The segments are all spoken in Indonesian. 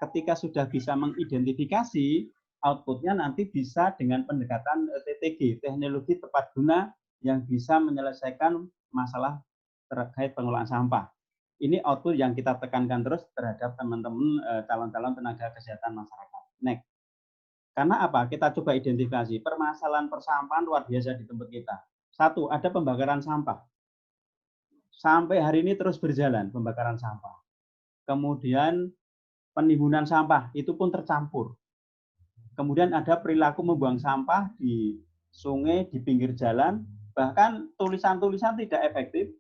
ketika sudah bisa mengidentifikasi, outputnya nanti bisa dengan pendekatan TTG, teknologi tepat guna, yang bisa menyelesaikan masalah terkait pengelolaan sampah. Ini output yang kita tekankan terus terhadap teman-teman calon-calon tenaga kesehatan masyarakat. Next. Karena apa? Kita coba identifikasi permasalahan persampahan luar biasa di tempat kita. Satu, ada pembakaran sampah. Sampai hari ini terus berjalan pembakaran sampah. Kemudian penimbunan sampah itu pun tercampur. Kemudian ada perilaku membuang sampah di sungai, di pinggir jalan, bahkan tulisan-tulisan tidak efektif.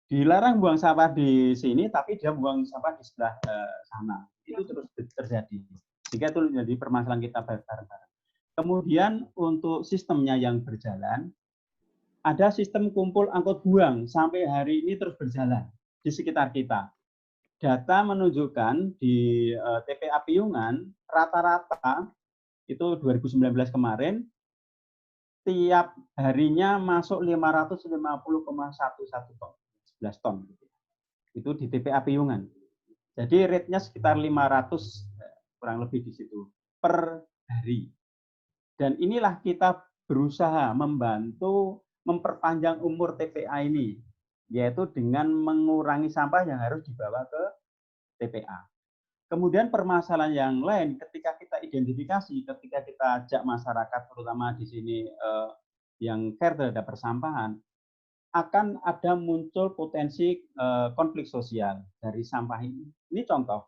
Dilarang buang sampah di sini, tapi dia buang sampah di sebelah sana. Itu terus terjadi. Sehingga itu menjadi permasalahan kita bareng-bareng. Kemudian untuk sistemnya yang berjalan, ada sistem kumpul angkut buang sampai hari ini terus berjalan di sekitar kita. Data menunjukkan di TPA Piungan, rata-rata itu 2019 kemarin, tiap harinya masuk 550,11 ton. 11 ton. Itu di TPA Piungan. Jadi rate-nya sekitar 500, kurang lebih di situ, per hari. Dan inilah kita berusaha membantu memperpanjang umur TPA ini, yaitu dengan mengurangi sampah yang harus dibawa ke TPA. Kemudian permasalahan yang lain ketika kita identifikasi, ketika kita ajak masyarakat, terutama di sini yang care terhadap persampahan, akan ada muncul potensi konflik sosial dari sampah ini. Ini contoh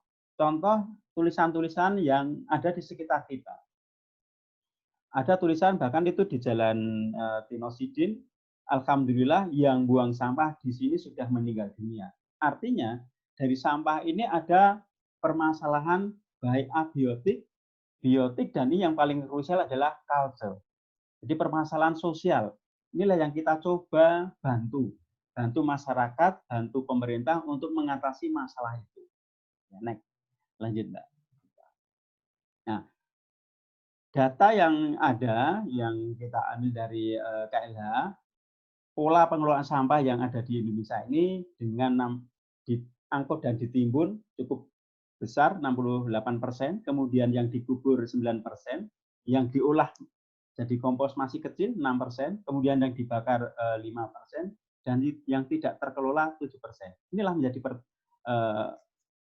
tulisan-tulisan yang ada di sekitar kita. Ada tulisan bahkan itu di Jalan Tinosidin, alhamdulillah yang buang sampah di sini sudah meninggal dunia. Artinya dari sampah ini ada permasalahan baik abiotik, biotik, dan ini yang paling krusial adalah culture. Jadi permasalahan sosial. Inilah yang kita coba bantu masyarakat, bantu pemerintah untuk mengatasi masalah itu. Ya, next, lanjut Mbak. Nah, data yang ada, yang kita ambil dari KLH, pola pengelolaan sampah yang ada di Indonesia ini dengan diangkut dan ditimbun cukup besar, 68%, kemudian yang dikubur 9%, yang diolah jadi kompos masih kecil 6%, kemudian yang dibakar 5%, dan yang tidak terkelola 7%. Inilah menjadi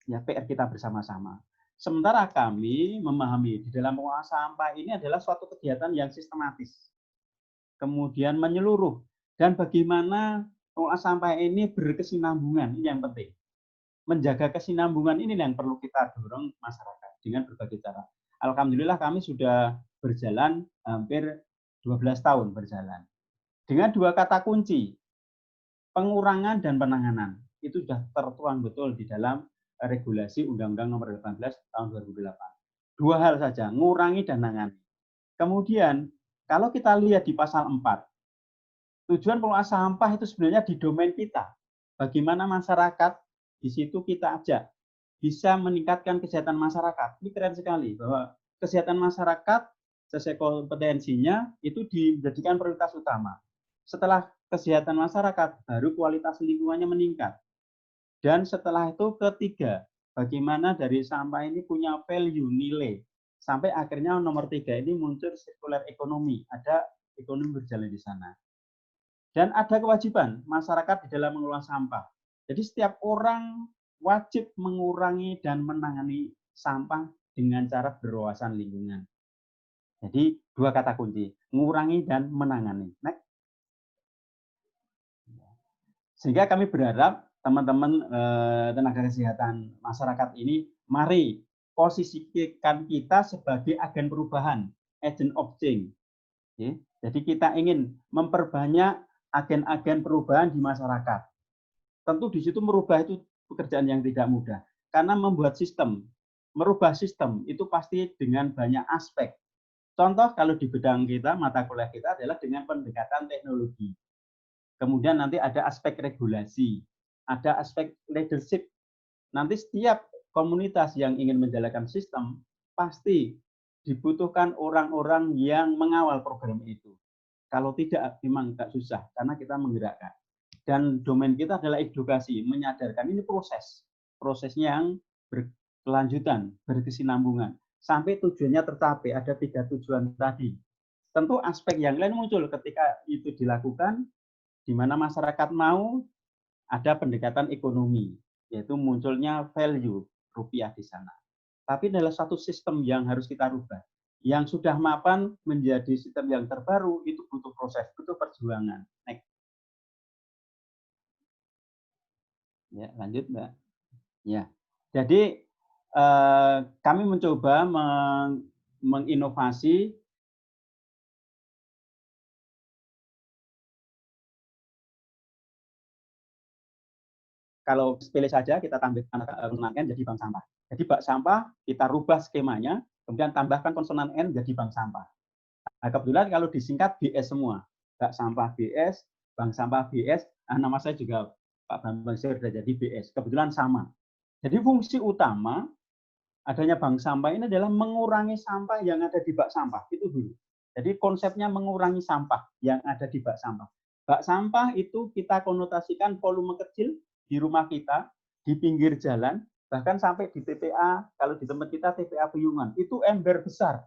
PR kita bersama-sama. Sementara kami memahami di dalam pengelolaan sampah ini adalah suatu kegiatan yang sistematis, kemudian menyeluruh, dan bagaimana pengelolaan sampah ini berkesinambungan, ini yang penting. Menjaga kesinambungan ini yang perlu kita dorong masyarakat dengan berbagai cara. Alhamdulillah kami sudah berjalan hampir 12 tahun berjalan. Dengan dua kata kunci, pengurangan dan penanganan. Itu sudah tertuang betul di dalam regulasi Undang-Undang Nomor 18 tahun 2008. Dua hal saja, ngurangi dan menangani. Kemudian, kalau kita lihat di pasal 4, tujuan pengelolaan sampah itu sebenarnya di domain kita. Bagaimana masyarakat di situ kita ajak bisa meningkatkan kesehatan masyarakat. Ini keren sekali bahwa kesehatan masyarakat sesuai kompetensinya itu dijadikan prioritas utama. Setelah kesehatan masyarakat, baru kualitas lingkungannya meningkat. Dan setelah itu ketiga, bagaimana dari sampah ini punya value, nilai. Sampai akhirnya nomor 3 ini muncul circular economy, ada ekonomi berjalan di sana. Dan ada kewajiban masyarakat di dalam mengelola sampah. Jadi setiap orang wajib mengurangi dan menangani sampah dengan cara berwawasan lingkungan. Jadi dua kata kunci, mengurangi dan menangani. Next. Sehingga kami berharap teman-teman tenaga kesehatan masyarakat ini, mari posisikan kita sebagai agen perubahan, agent of change. Jadi kita ingin memperbanyak agen-agen perubahan di masyarakat. Tentu di situ merubah itu pekerjaan yang tidak mudah. Karena membuat sistem, merubah sistem itu pasti dengan banyak aspek. Contoh kalau di bidang kita, mata kuliah kita adalah dengan pendekatan teknologi. Kemudian nanti ada aspek regulasi, ada aspek leadership. Nanti setiap komunitas yang ingin menjalankan sistem, pasti dibutuhkan orang-orang yang mengawal program itu. Kalau tidak, memang agak susah, karena kita menggerakkan. Dan domain kita adalah edukasi, menyadarkan ini proses. Prosesnya yang kelanjutan, berkesinambungan. Sampai tujuannya tercapai, ada 3 tujuan tadi. Tentu aspek yang lain muncul ketika itu dilakukan, di mana masyarakat mau ada pendekatan ekonomi, yaitu munculnya value rupiah di sana. Tapi adalah satu sistem yang harus kita rubah. Yang sudah mapan menjadi sistem yang terbaru, itu butuh proses, butuh perjuangan. Next. Ya, lanjut, Mbak. Ya, jadi kami mencoba menginovasi. Kalau sepele saja kita tambahkan konsonan N jadi bank sampah. Jadi bank sampah kita rubah skemanya, kemudian tambahkan konsonan N jadi bank sampah. Nah, kebetulan kalau disingkat BS semua. Bank sampah BS, bank sampah BS, nama saya juga Pak Bambang sudah jadi BS. Kebetulan sama. Jadi fungsi utama adanya bank sampah ini adalah mengurangi sampah yang ada di bak sampah. Itu dulu. Jadi konsepnya mengurangi sampah yang ada di bak sampah. Bak sampah itu kita konotasikan volume kecil di rumah kita, di pinggir jalan, bahkan sampai di TPA, kalau di tempat kita TPA Piyungan, itu ember besar.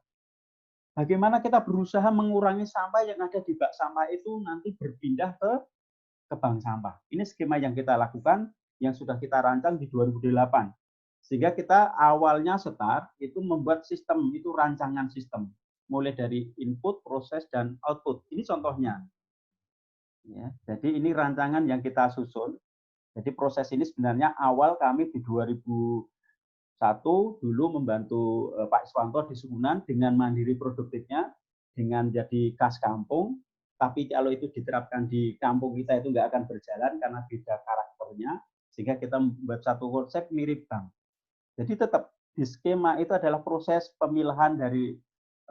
Bagaimana kita berusaha mengurangi sampah yang ada di bak sampah itu nanti berpindah ke bank sampah. Ini skema yang kita lakukan, yang sudah kita rancang di 2008. Sehingga kita awalnya start itu membuat sistem, itu rancangan sistem. Mulai dari input, proses, dan output. Ini contohnya. Ya, jadi ini rancangan yang kita susun. Jadi proses ini sebenarnya awal kami di 2001 dulu membantu Pak Iswanto di Sukunan dengan mandiri produktifnya, dengan jadi kas kampung. Tapi kalau itu diterapkan di kampung kita itu nggak akan berjalan karena beda karakternya. Sehingga kita membuat satu konsep mirip bank. Jadi tetap di skema itu adalah proses pemilahan dari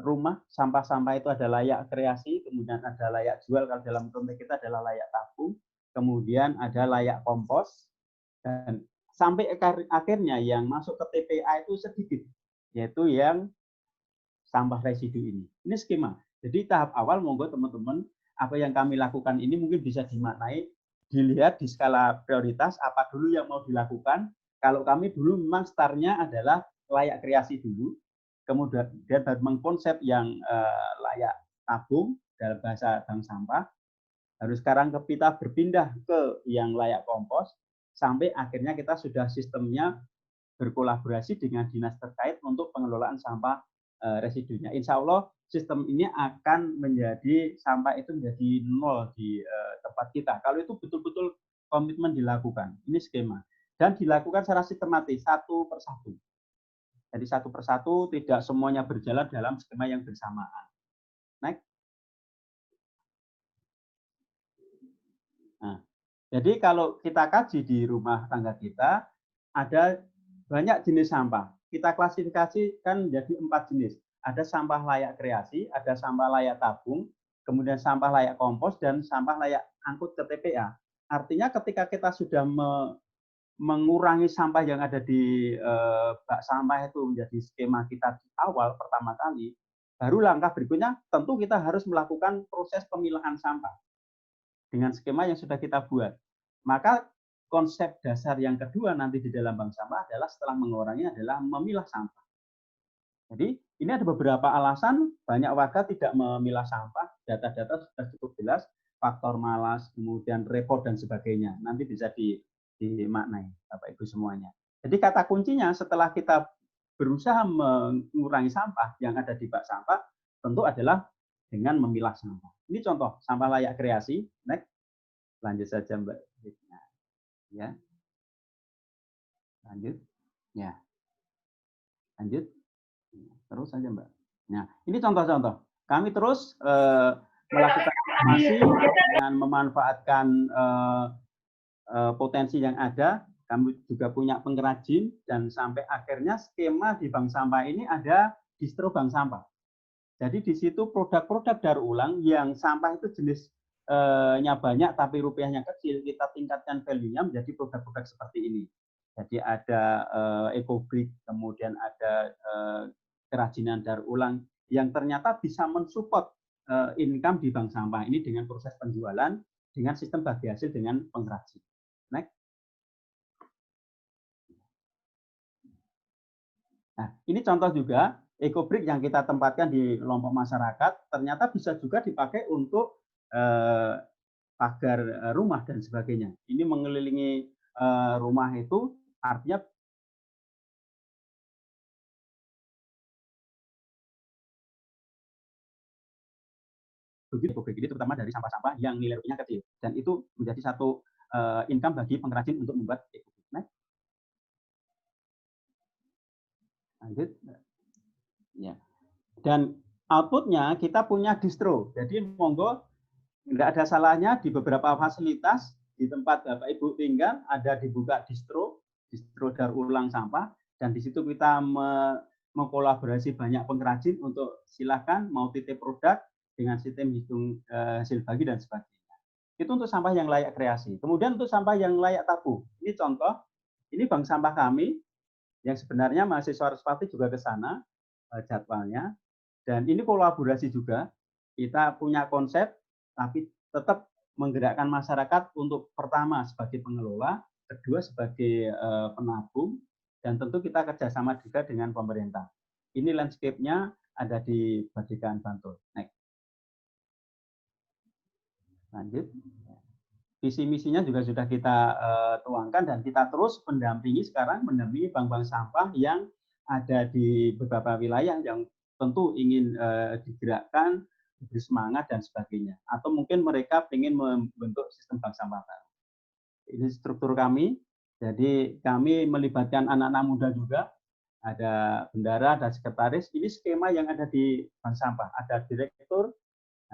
rumah, sampah-sampah itu ada layak kreasi, kemudian ada layak jual, kalau dalam konteks kita adalah layak tabung, kemudian ada layak kompos, dan sampai akhirnya yang masuk ke TPA itu sedikit, yaitu yang sampah residu ini. Ini skema. Jadi tahap awal monggo teman-teman, apa yang kami lakukan ini mungkin bisa dimaknai, dilihat di skala prioritas, apa dulu yang mau dilakukan. Kalau kami dulu memang startnya adalah layak kreasi dulu, kemudian baru mengkonsep yang layak tabung dalam bahasa bank sampah. Harus sekarang kita berpindah ke yang layak kompos, sampai akhirnya kita sudah sistemnya berkolaborasi dengan dinas terkait untuk pengelolaan sampah residunya. Insya Allah sistem ini akan menjadi sampah itu menjadi nol di tempat kita. Kalau itu betul-betul komitmen dilakukan, ini skema dan dilakukan secara sistematis satu persatu. Jadi satu persatu, tidak semuanya berjalan dalam skema yang bersamaan. Next. Nah, jadi kalau kita kaji di rumah tangga kita, ada banyak jenis sampah. Kita klasifikasikan menjadi 4 jenis. Ada sampah layak kreasi, ada sampah layak tabung, kemudian sampah layak kompos, dan sampah layak angkut ke TPA. Artinya ketika kita sudah mengurangi sampah yang ada di bak sampah itu menjadi skema kita di awal pertama kali, baru langkah berikutnya tentu kita harus melakukan proses pemilahan sampah dengan skema yang sudah kita buat. Maka konsep dasar yang kedua nanti di dalam bank sampah adalah setelah mengurangi adalah memilah sampah. Jadi ini ada beberapa alasan banyak warga tidak memilah sampah. Data-data sudah cukup jelas, faktor malas, kemudian repot dan sebagainya. Nanti bisa dimaknai Bapak Ibu semuanya. Jadi kata kuncinya setelah kita berusaha mengurangi sampah yang ada di bak sampah, tentu adalah dengan memilah sampah. Ini contoh sampah layak kreasi. Next, lanjut saja Mbak. Ya, lanjut. Ya, lanjut. Terus saja Mbak. Nah, ini contoh-contoh. Kami terus melakukan inovasi dengan memanfaatkan potensi yang ada. Kami juga punya pengrajin dan sampai akhirnya skema di bank sampah ini ada distro bank sampah. Jadi di situ produk-produk daur ulang yang sampah itu jenisnya banyak tapi rupiahnya kecil, kita tingkatkan value-nya menjadi produk-produk seperti ini. Jadi ada EcoBrick, kemudian ada kerajinan daur ulang yang ternyata bisa mensupport income di bank sampah ini dengan proses penjualan, dengan sistem bagi hasil dengan pengrajin. Next. Nah, ini contoh juga EcoBrick yang kita tempatkan di kelompok masyarakat ternyata bisa juga dipakai untuk pagar rumah dan sebagainya. Ini mengelilingi rumah itu artinya begitu EcoBrick ini terutama dari sampah-sampah yang nilai rupiahnya kecil dan itu menjadi satu income bagi pengrajin untuk membuat EcoBrick. Next, lanjut. Ya. Dan outputnya kita punya distro. Jadi monggo nggak ada salahnya di beberapa fasilitas di tempat Bapak Ibu tinggal ada dibuka distro daur ulang sampah dan di situ kita mengkolaborasi banyak pengrajin untuk silakan mau titip produk dengan sistem hitung hasil bagi dan sebagainya. Itu untuk sampah yang layak kreasi. Kemudian untuk sampah yang layak tabung. Ini contoh, ini bank sampah kami yang sebenarnya mahasiswa Respati juga ke sana jadwalnya. Dan ini kolaborasi juga, kita punya konsep, tapi tetap menggerakkan masyarakat untuk pertama sebagai pengelola, kedua sebagai penabung, dan tentu kita kerjasama juga dengan pemerintah. Ini landscape-nya ada di Bagikan Bantul. Next. Lanjut. Visi misinya juga sudah kita tuangkan dan kita terus mendampingi sekarang, mendampingi bank-bank sampah yang ada di beberapa wilayah yang tentu ingin digerakkan, diberi semangat dan sebagainya. Atau mungkin mereka ingin membentuk sistem bank sampah baru. Ini struktur kami. Jadi kami melibatkan anak-anak muda juga. Ada bendara, ada sekretaris. Ini skema yang ada di bank sampah. Ada direktur.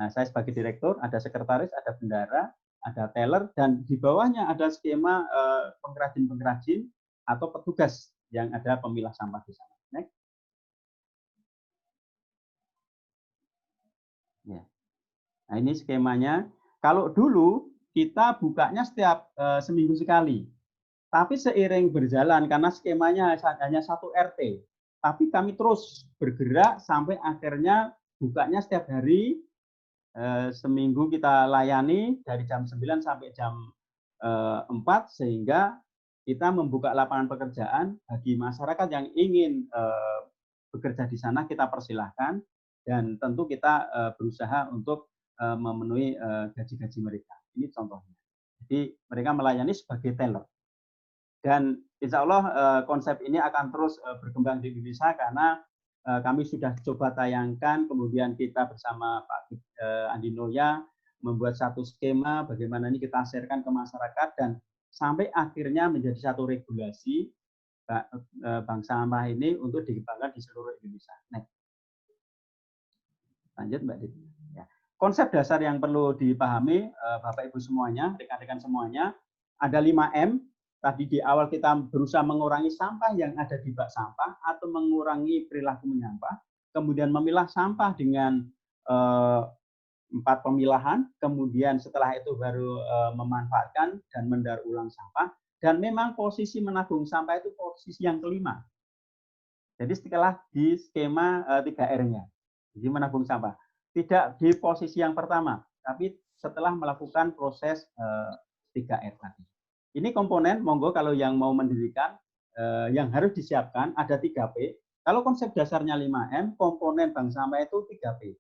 Nah, saya sebagai direktur, ada sekretaris, ada bendara, ada teller, dan di bawahnya ada skema pengrajin-pengrajin atau petugas yang ada pemilah sampah di sana. Next. Ya. Nah, ini skemanya. Kalau dulu kita bukanya setiap seminggu sekali, tapi seiring berjalan karena skemanya hanya satu RT, tapi kami terus bergerak sampai akhirnya bukanya setiap hari, seminggu kita layani dari jam 9 sampai jam 4 sehingga kita membuka lapangan pekerjaan bagi masyarakat yang ingin bekerja di sana kita persilahkan dan tentu kita berusaha untuk memenuhi gaji-gaji mereka. Ini contohnya. Jadi mereka melayani sebagai teller. Dan insya Allah konsep ini akan terus berkembang di Indonesia karena kami sudah coba tayangkan, kemudian kita bersama Pak Andi Noya membuat satu skema bagaimana ini kita sharekan ke masyarakat dan sampai akhirnya menjadi satu regulasi bank sampah ini untuk dikembangkan di seluruh Indonesia. Next. Lanjut Mbak Diti. Ya. Konsep dasar yang perlu dipahami Bapak Ibu semuanya, rekan-rekan semuanya, ada 5M. Tadi di awal kita berusaha mengurangi sampah yang ada di bak sampah atau mengurangi perilaku menyampah, kemudian memilah sampah dengan 4 pemilahan, kemudian setelah itu baru memanfaatkan dan mendaur ulang sampah, dan memang posisi menabung sampah itu posisi yang kelima. Jadi setelah di skema 3R-nya, jadi menabung sampah. Tidak di posisi yang pertama, tapi setelah melakukan proses 3R tadi. Ini komponen, monggo kalau yang mau mendirikan, yang harus disiapkan ada 3P. Kalau konsep dasarnya 5M, komponen bank sampah itu 3P.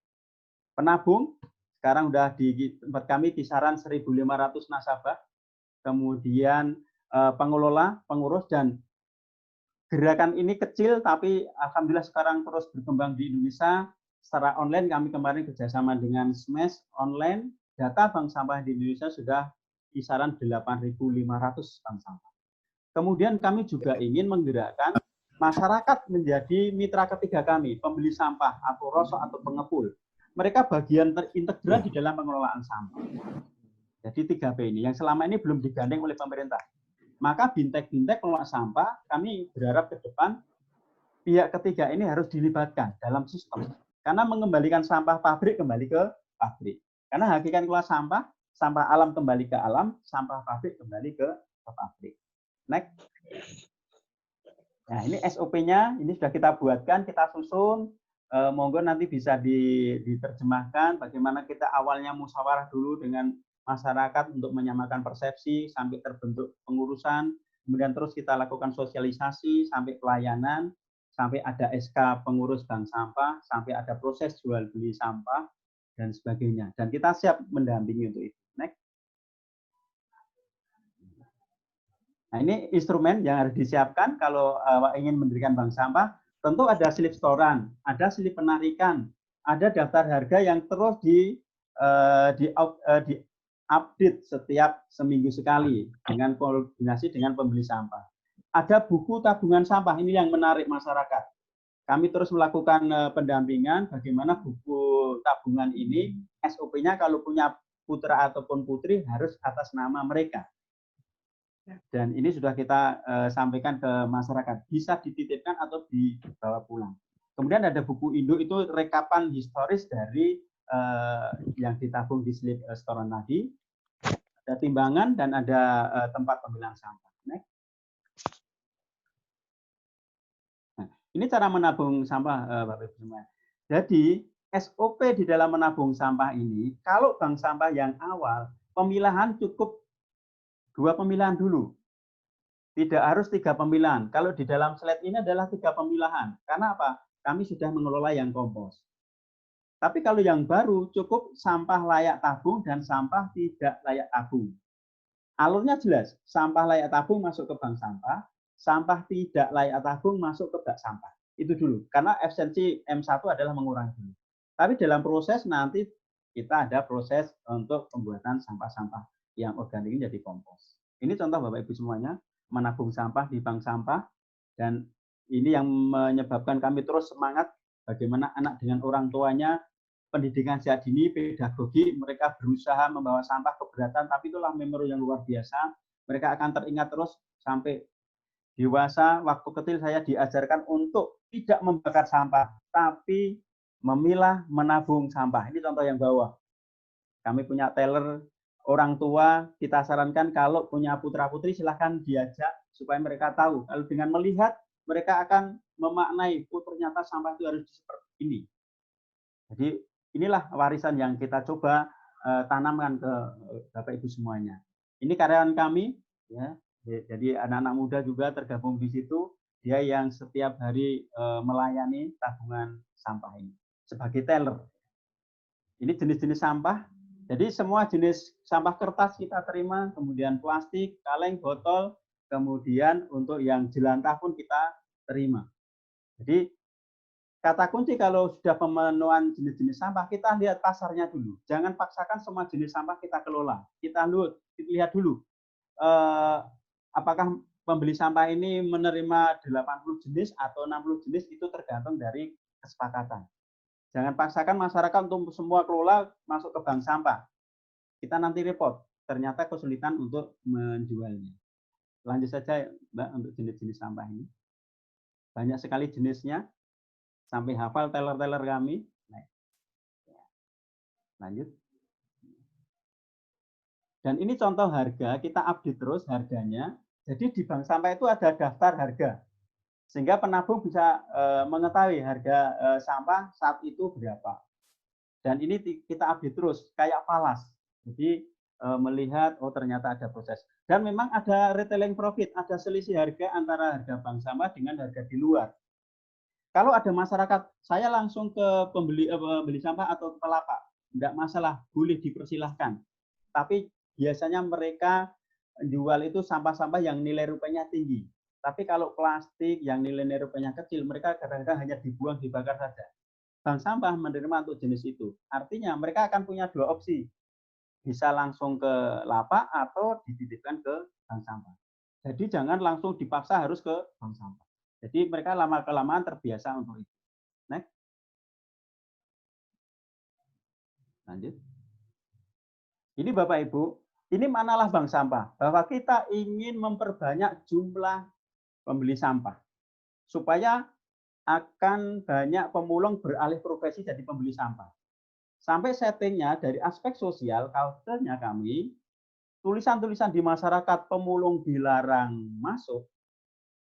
Penabung, sekarang sudah di tempat kami kisaran 1.500 nasabah. Kemudian pengelola, pengurus, dan gerakan ini kecil, tapi alhamdulillah sekarang terus berkembang di Indonesia. Secara online kami kemarin kerjasama dengan Smash online, data bank sampah di Indonesia sudah kisaran 8.500 bank sampah. Kemudian kami juga ingin menggerakkan masyarakat menjadi mitra ketiga kami, pembeli sampah atau rosok atau pengepul. Mereka bagian terintegral di dalam pengelolaan sampah. Jadi 3P ini yang selama ini belum digandeng oleh pemerintah. Maka bintek-bintek pengelola sampah, kami berharap ke depan pihak ketiga ini harus dilibatkan dalam sistem. Karena mengembalikan sampah pabrik kembali ke pabrik. Karena hakikat kelola sampah, sampah alam kembali ke alam, sampah pabrik kembali ke pabrik. Next. Nah, ini SOP-nya, ini sudah kita buatkan, kita susun. Monggo nanti bisa diterjemahkan bagaimana kita awalnya musyawarah dulu dengan masyarakat untuk menyamakan persepsi sampai terbentuk pengurusan, kemudian terus kita lakukan sosialisasi sampai pelayanan, sampai ada SK pengurus bank sampah, sampai ada proses jual beli sampah, dan sebagainya. Dan kita siap mendampingi untuk itu. Next. Nah, ini instrumen yang harus disiapkan kalau ingin mendirikan bank sampah. Tentu ada slip setoran, ada slip penarikan, ada daftar harga yang terus update setiap seminggu sekali dengan koordinasi dengan pembeli sampah. Ada buku tabungan sampah, ini yang menarik masyarakat. Kami terus melakukan pendampingan bagaimana buku tabungan ini, SOP-nya kalau punya putra ataupun putri harus atas nama mereka. Dan ini sudah kita sampaikan ke masyarakat, bisa dititipkan atau dibawa pulang. Kemudian ada buku induk, itu rekapan historis dari yang ditabung di slip setoran tadi. Ada timbangan dan ada tempat pemilihan sampah. Next. Nah, ini cara menabung sampah, Bapak Ibu semua. Jadi SOP di dalam menabung sampah ini, kalau bank sampah yang awal, pemilahan cukup 2 pemilahan dulu. Tidak harus 3 pemilahan. Kalau di dalam slide ini adalah 3 pemilahan. Karena apa? Kami sudah mengelola yang kompos. Tapi kalau yang baru cukup sampah layak tabung dan sampah tidak layak tabung. Alurnya jelas, sampah layak tabung masuk ke bank sampah tidak layak tabung masuk ke bak sampah. Itu dulu, karena efisiensi M1 adalah mengurangi dulu. Tapi dalam proses nanti kita ada proses untuk pembuatan sampah-sampah yang organik ini jadi kompos. Ini contoh Bapak Ibu semuanya, menabung sampah di bank sampah, dan ini yang menyebabkan kami terus semangat bagaimana anak dengan orang tuanya, pendidikan sejak dini, pedagogi, mereka berusaha membawa sampah keberatan, tapi itulah memori yang luar biasa. Mereka akan teringat terus sampai dewasa. Waktu kecil saya diajarkan untuk tidak membakar sampah, tapi memilah, menabung sampah. Ini contoh yang bawah. Kami punya teller, orang tua kita sarankan kalau punya putra-putri silahkan diajak supaya mereka tahu. Kalau dengan melihat, mereka akan memaknai, oh ternyata sampah itu harus seperti ini. Jadi inilah warisan yang kita coba tanamkan ke Bapak Ibu semuanya. Ini karyawan kami, ya. Jadi anak-anak muda juga tergabung di situ. Dia yang setiap hari melayani tabungan sampah ini sebagai teller. Ini jenis-jenis sampah. Jadi semua jenis sampah kertas kita terima, kemudian plastik, kaleng, botol, kemudian untuk yang jelantah pun kita terima. Jadi kata kunci kalau sudah pemenuhan jenis-jenis sampah, kita lihat pasarnya dulu. Jangan paksakan semua jenis sampah kita kelola. Kita lihat dulu, apakah pembeli sampah ini menerima 80 jenis atau 60 jenis, itu tergantung dari kesepakatan. Jangan paksakan masyarakat untuk semua kelola masuk ke bank sampah. Kita nanti repot, ternyata kesulitan untuk menjualnya. Lanjut saja Mbak untuk jenis-jenis sampah ini. Banyak sekali jenisnya. Sampai hafal teller-teller kami. Lanjut. Dan ini contoh harga, kita update terus harganya. Jadi di bank sampah itu ada daftar harga. Sehingga penabung bisa mengetahui harga sampah saat itu berapa. Dan ini kita update terus, kayak falas. Jadi melihat, oh ternyata ada proses. Dan memang ada retailing profit, ada selisih harga antara harga bank sampah dengan harga di luar. Kalau ada masyarakat, saya langsung ke pembeli sampah atau ke pelapak, tidak masalah, boleh dipersilahkan. Tapi biasanya mereka jual itu sampah-sampah yang nilai rupanya tinggi. Tapi kalau plastik yang nilai rupanya kecil, mereka kadang-kadang hanya dibuang, dibakar saja. Bank sampah menerima untuk jenis itu. Artinya mereka akan punya 2 opsi. Bisa langsung ke lapak atau dititipkan ke bank sampah. Jadi jangan langsung dipaksa harus ke bank sampah. Jadi mereka lama-kelamaan terbiasa untuk itu. Next. Lanjut. Ini Bapak Ibu, ini manalah bank sampah. Bahwa kita ingin memperbanyak jumlah pembeli sampah. Supaya akan banyak pemulung beralih profesi jadi pembeli sampah. Sampai settingnya dari aspek sosial, culture-nya kami, tulisan-tulisan di masyarakat pemulung dilarang masuk,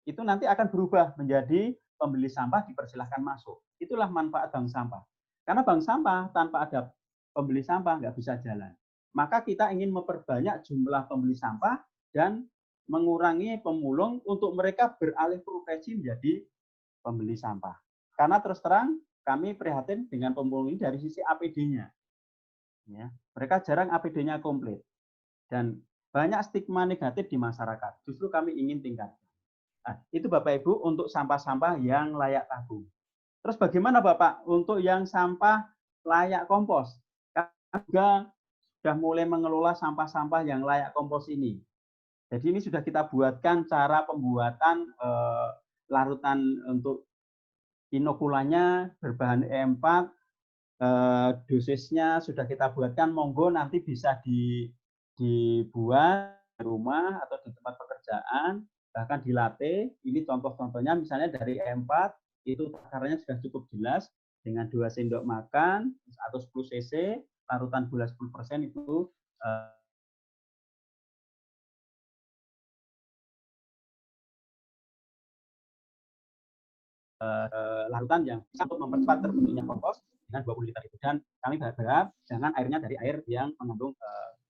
itu nanti akan berubah menjadi pembeli sampah dipersilahkan masuk. Itulah manfaat bank sampah. Karena bank sampah tanpa ada pembeli sampah nggak bisa jalan. Maka kita ingin memperbanyak jumlah pembeli sampah dan mengurangi pemulung untuk mereka beralih profesi menjadi pembeli sampah. Karena terus terang kami prihatin dengan pemulung ini dari sisi APD-nya. Ya, mereka jarang APD-nya komplit. Dan banyak stigma negatif di masyarakat. Justru kami ingin tingkatkan. Nah, itu Bapak Ibu untuk sampah-sampah yang layak tabung. Terus bagaimana Bapak untuk yang sampah layak kompos? Kami juga sudah mulai mengelola sampah-sampah yang layak kompos ini. Jadi ini sudah kita buatkan cara pembuatan larutan untuk inokulannya berbahan E4, dosisnya sudah kita buatkan, monggo nanti bisa dibuat di rumah atau di tempat pekerjaan, bahkan dilatih. Ini contoh-contohnya misalnya dari E4, itu takarannya sudah cukup jelas, dengan 2 sendok makan atau 10 cc, larutan gula 10% itu larutan yang bisa untuk mempercepat terbentuknya kompos dengan 20 liter itu. Dan kami berharap jangan airnya dari air yang mengandung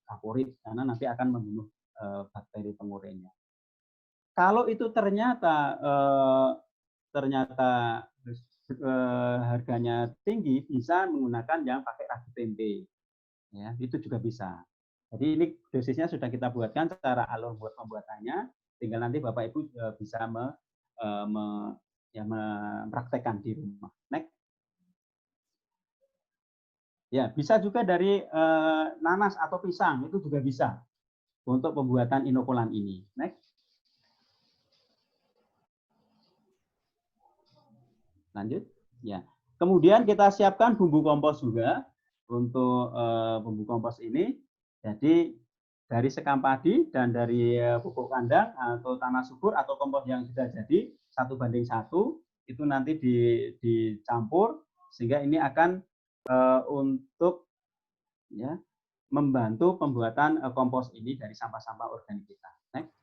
favorit, karena nanti akan membunuh bakteri pengurainya. Kalau itu ternyata harganya tinggi, bisa menggunakan yang pakai ragi tempe, ya itu juga bisa. Jadi ini dosisnya sudah kita buatkan secara alur buat pembuatannya, tinggal nanti Bapak Ibu bisa mempraktekkan di rumah. Next. Ya, bisa juga dari nanas atau pisang, itu juga bisa untuk pembuatan inokulan ini. Next. Lanjut. Ya. Kemudian kita siapkan bumbu kompos juga untuk bumbu kompos ini. Jadi dari sekam padi dan dari pupuk kandang atau tanah subur atau kompos yang sudah jadi 1:1 itu nanti dicampur sehingga ini akan untuk ya membantu pembuatan kompos ini dari sampah-sampah organik kita. Next.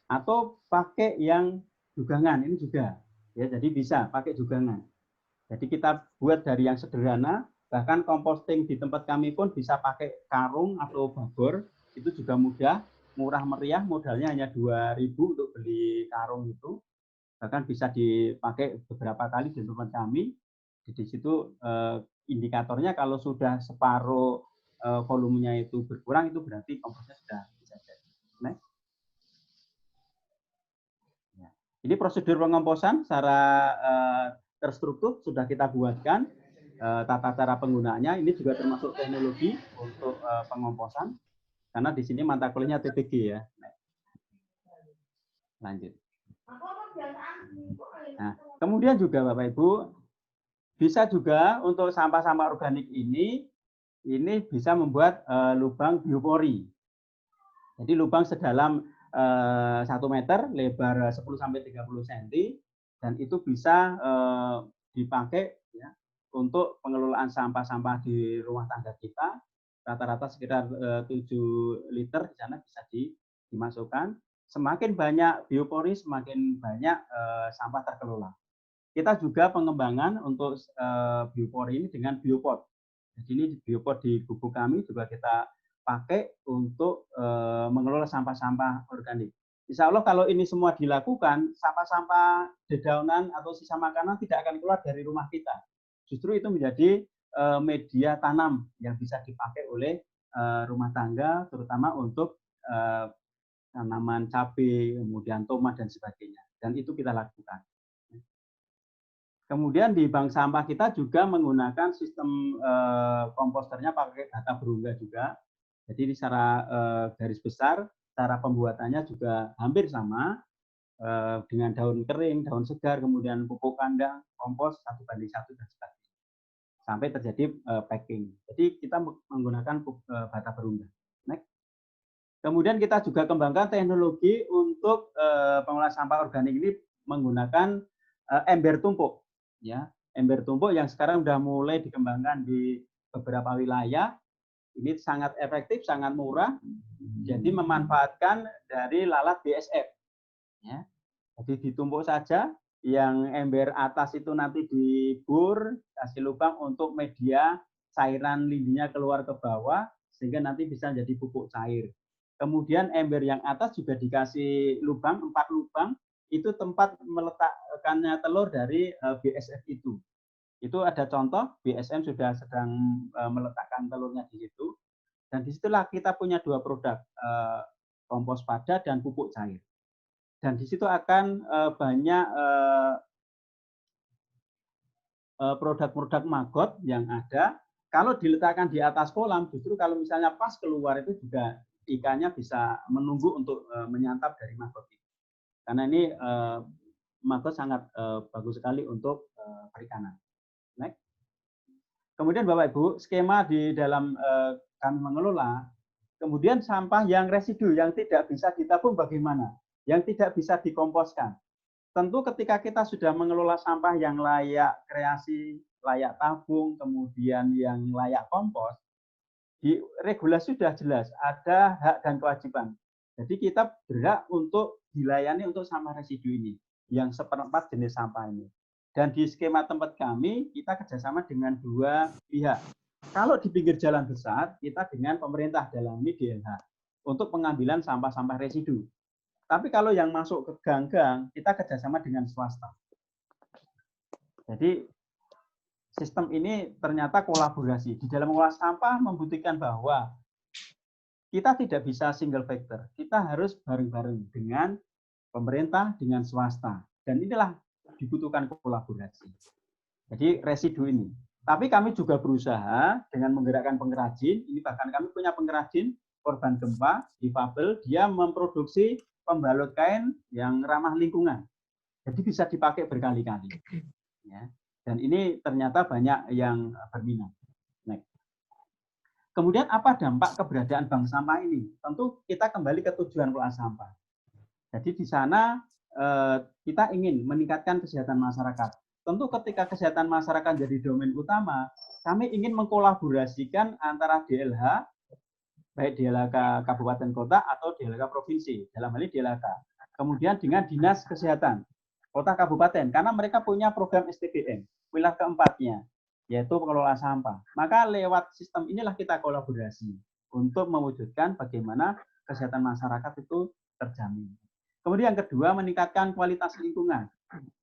Atau pakai yang jugangan ini juga ya, jadi bisa pakai jugangan. Jadi kita buat dari yang sederhana, bahkan composting di tempat kami pun bisa pakai karung atau babor, itu juga mudah, murah meriah, modalnya hanya 2.000 untuk beli karung itu, bahkan bisa dipakai beberapa kali di tempat kami. Di situ indikatornya kalau sudah separuh volumenya itu berkurang, itu berarti komposnya sudah bisa jadi. Next. Ini prosedur pengomposan secara terstruktur sudah kita buatkan, tata cara penggunaannya. Ini juga termasuk teknologi untuk pengomposan, karena di sini mata kuliahnya TTG ya. Lanjut. Nah, kemudian juga Bapak Ibu, bisa juga untuk sampah-sampah organik ini bisa membuat lubang biopori. Jadi lubang sedalam 1 meter, lebar 10-30 cm, dan itu bisa dipakai ya, untuk pengelolaan sampah-sampah di rumah tangga kita. Rata-rata sekitar 7 liter di sana bisa dimasukkan. Semakin banyak biopori, semakin banyak sampah terkelola. Kita juga pengembangan untuk biopori ini dengan biopot. Jadi ini biopot di gubuk kami juga kita pakai untuk mengelola sampah-sampah organik. Insya Allah kalau ini semua dilakukan, sampah-sampah dedaunan atau sisa makanan tidak akan keluar dari rumah kita. Justru itu menjadi media tanam yang bisa dipakai oleh rumah tangga, terutama untuk tanaman cabai, kemudian tomat dan sebagainya. Dan itu kita lakukan. Kemudian di bank sampah kita juga menggunakan sistem komposternya pakai bata berungga juga. Jadi secara garis besar, cara pembuatannya juga hampir sama dengan daun kering, daun segar, kemudian pupuk kandang, kompos 1:1 dan sebagainya. Sampai terjadi packing. Jadi kita menggunakan bata berungga. Next. Kemudian kita juga kembangkan teknologi untuk pengolahan sampah organik ini menggunakan ember tumpuk. Ya, ember tumpuk yang sekarang sudah mulai dikembangkan di beberapa wilayah. Ini sangat efektif, sangat murah. Jadi memanfaatkan dari lalat BSF. Ya. Jadi ditumpuk saja, yang ember atas itu nanti dibur, kasih lubang untuk media cairan lindihnya keluar ke bawah, sehingga nanti bisa jadi pupuk cair. Kemudian ember yang atas juga dikasih lubang, 4 lubang, itu tempat meletakkannya telur dari BSF itu. Itu ada contoh BSM sudah sedang meletakkan telurnya di situ, dan disitulah kita punya dua produk, kompos padat dan pupuk cair. Dan di situ akan banyak produk-produk maggot yang ada. Kalau diletakkan di atas kolam, justru kalau misalnya pas keluar itu juga ikannya bisa menunggu untuk menyantap dari maggot itu. Karena ini maggot sangat bagus sekali untuk perikanan. Next. Kemudian Bapak Ibu, skema di dalam kami mengelola, kemudian sampah yang residu yang tidak bisa ditabung bagaimana? Yang tidak bisa dikomposkan. Tentu ketika kita sudah mengelola sampah yang layak kreasi, layak tabung, kemudian yang layak kompos, di regulasi sudah jelas, ada hak dan kewajiban. Jadi kita berhak untuk dilayani untuk sampah residu ini, yang seperempat jenis sampah ini. Dan di skema tempat kami, kita kerjasama dengan dua pihak. Kalau di pinggir jalan besar, kita dengan pemerintah dalam ini DLH, untuk pengambilan sampah-sampah residu. Tapi kalau yang masuk ke gang-gang, kita kerjasama dengan swasta. Jadi sistem ini ternyata kolaborasi. Di dalam mengolah sampah membuktikan bahwa kita tidak bisa single factor. Kita harus bareng-bareng dengan pemerintah, dengan swasta. Dan inilah dibutuhkan kolaborasi. Jadi residu ini. Tapi kami juga berusaha dengan menggerakkan pengrajin. Ini bahkan kami punya pengrajin korban gempa, difabel, dia memproduksi pembalut kain yang ramah lingkungan. Jadi bisa dipakai berkali-kali. Ya. Dan ini ternyata banyak yang berminat. Next. Kemudian apa dampak keberadaan bank sampah ini? Tentu kita kembali ke tujuan pengelolaan sampah. Jadi di sana kita ingin meningkatkan kesehatan masyarakat. Tentu ketika kesehatan masyarakat jadi domain utama, kami ingin mengkolaborasikan antara DLH, baik DLHK Kabupaten Kota atau DLHK Provinsi, dalam hal ini DLHK. Kemudian dengan Dinas Kesehatan Kota Kabupaten, karena mereka punya program STBM, wilayah keempatnya, yaitu pengelolaan sampah. Maka lewat sistem inilah kita kolaborasi untuk mewujudkan bagaimana kesehatan masyarakat itu terjamin. Kemudian yang kedua, meningkatkan kualitas lingkungan.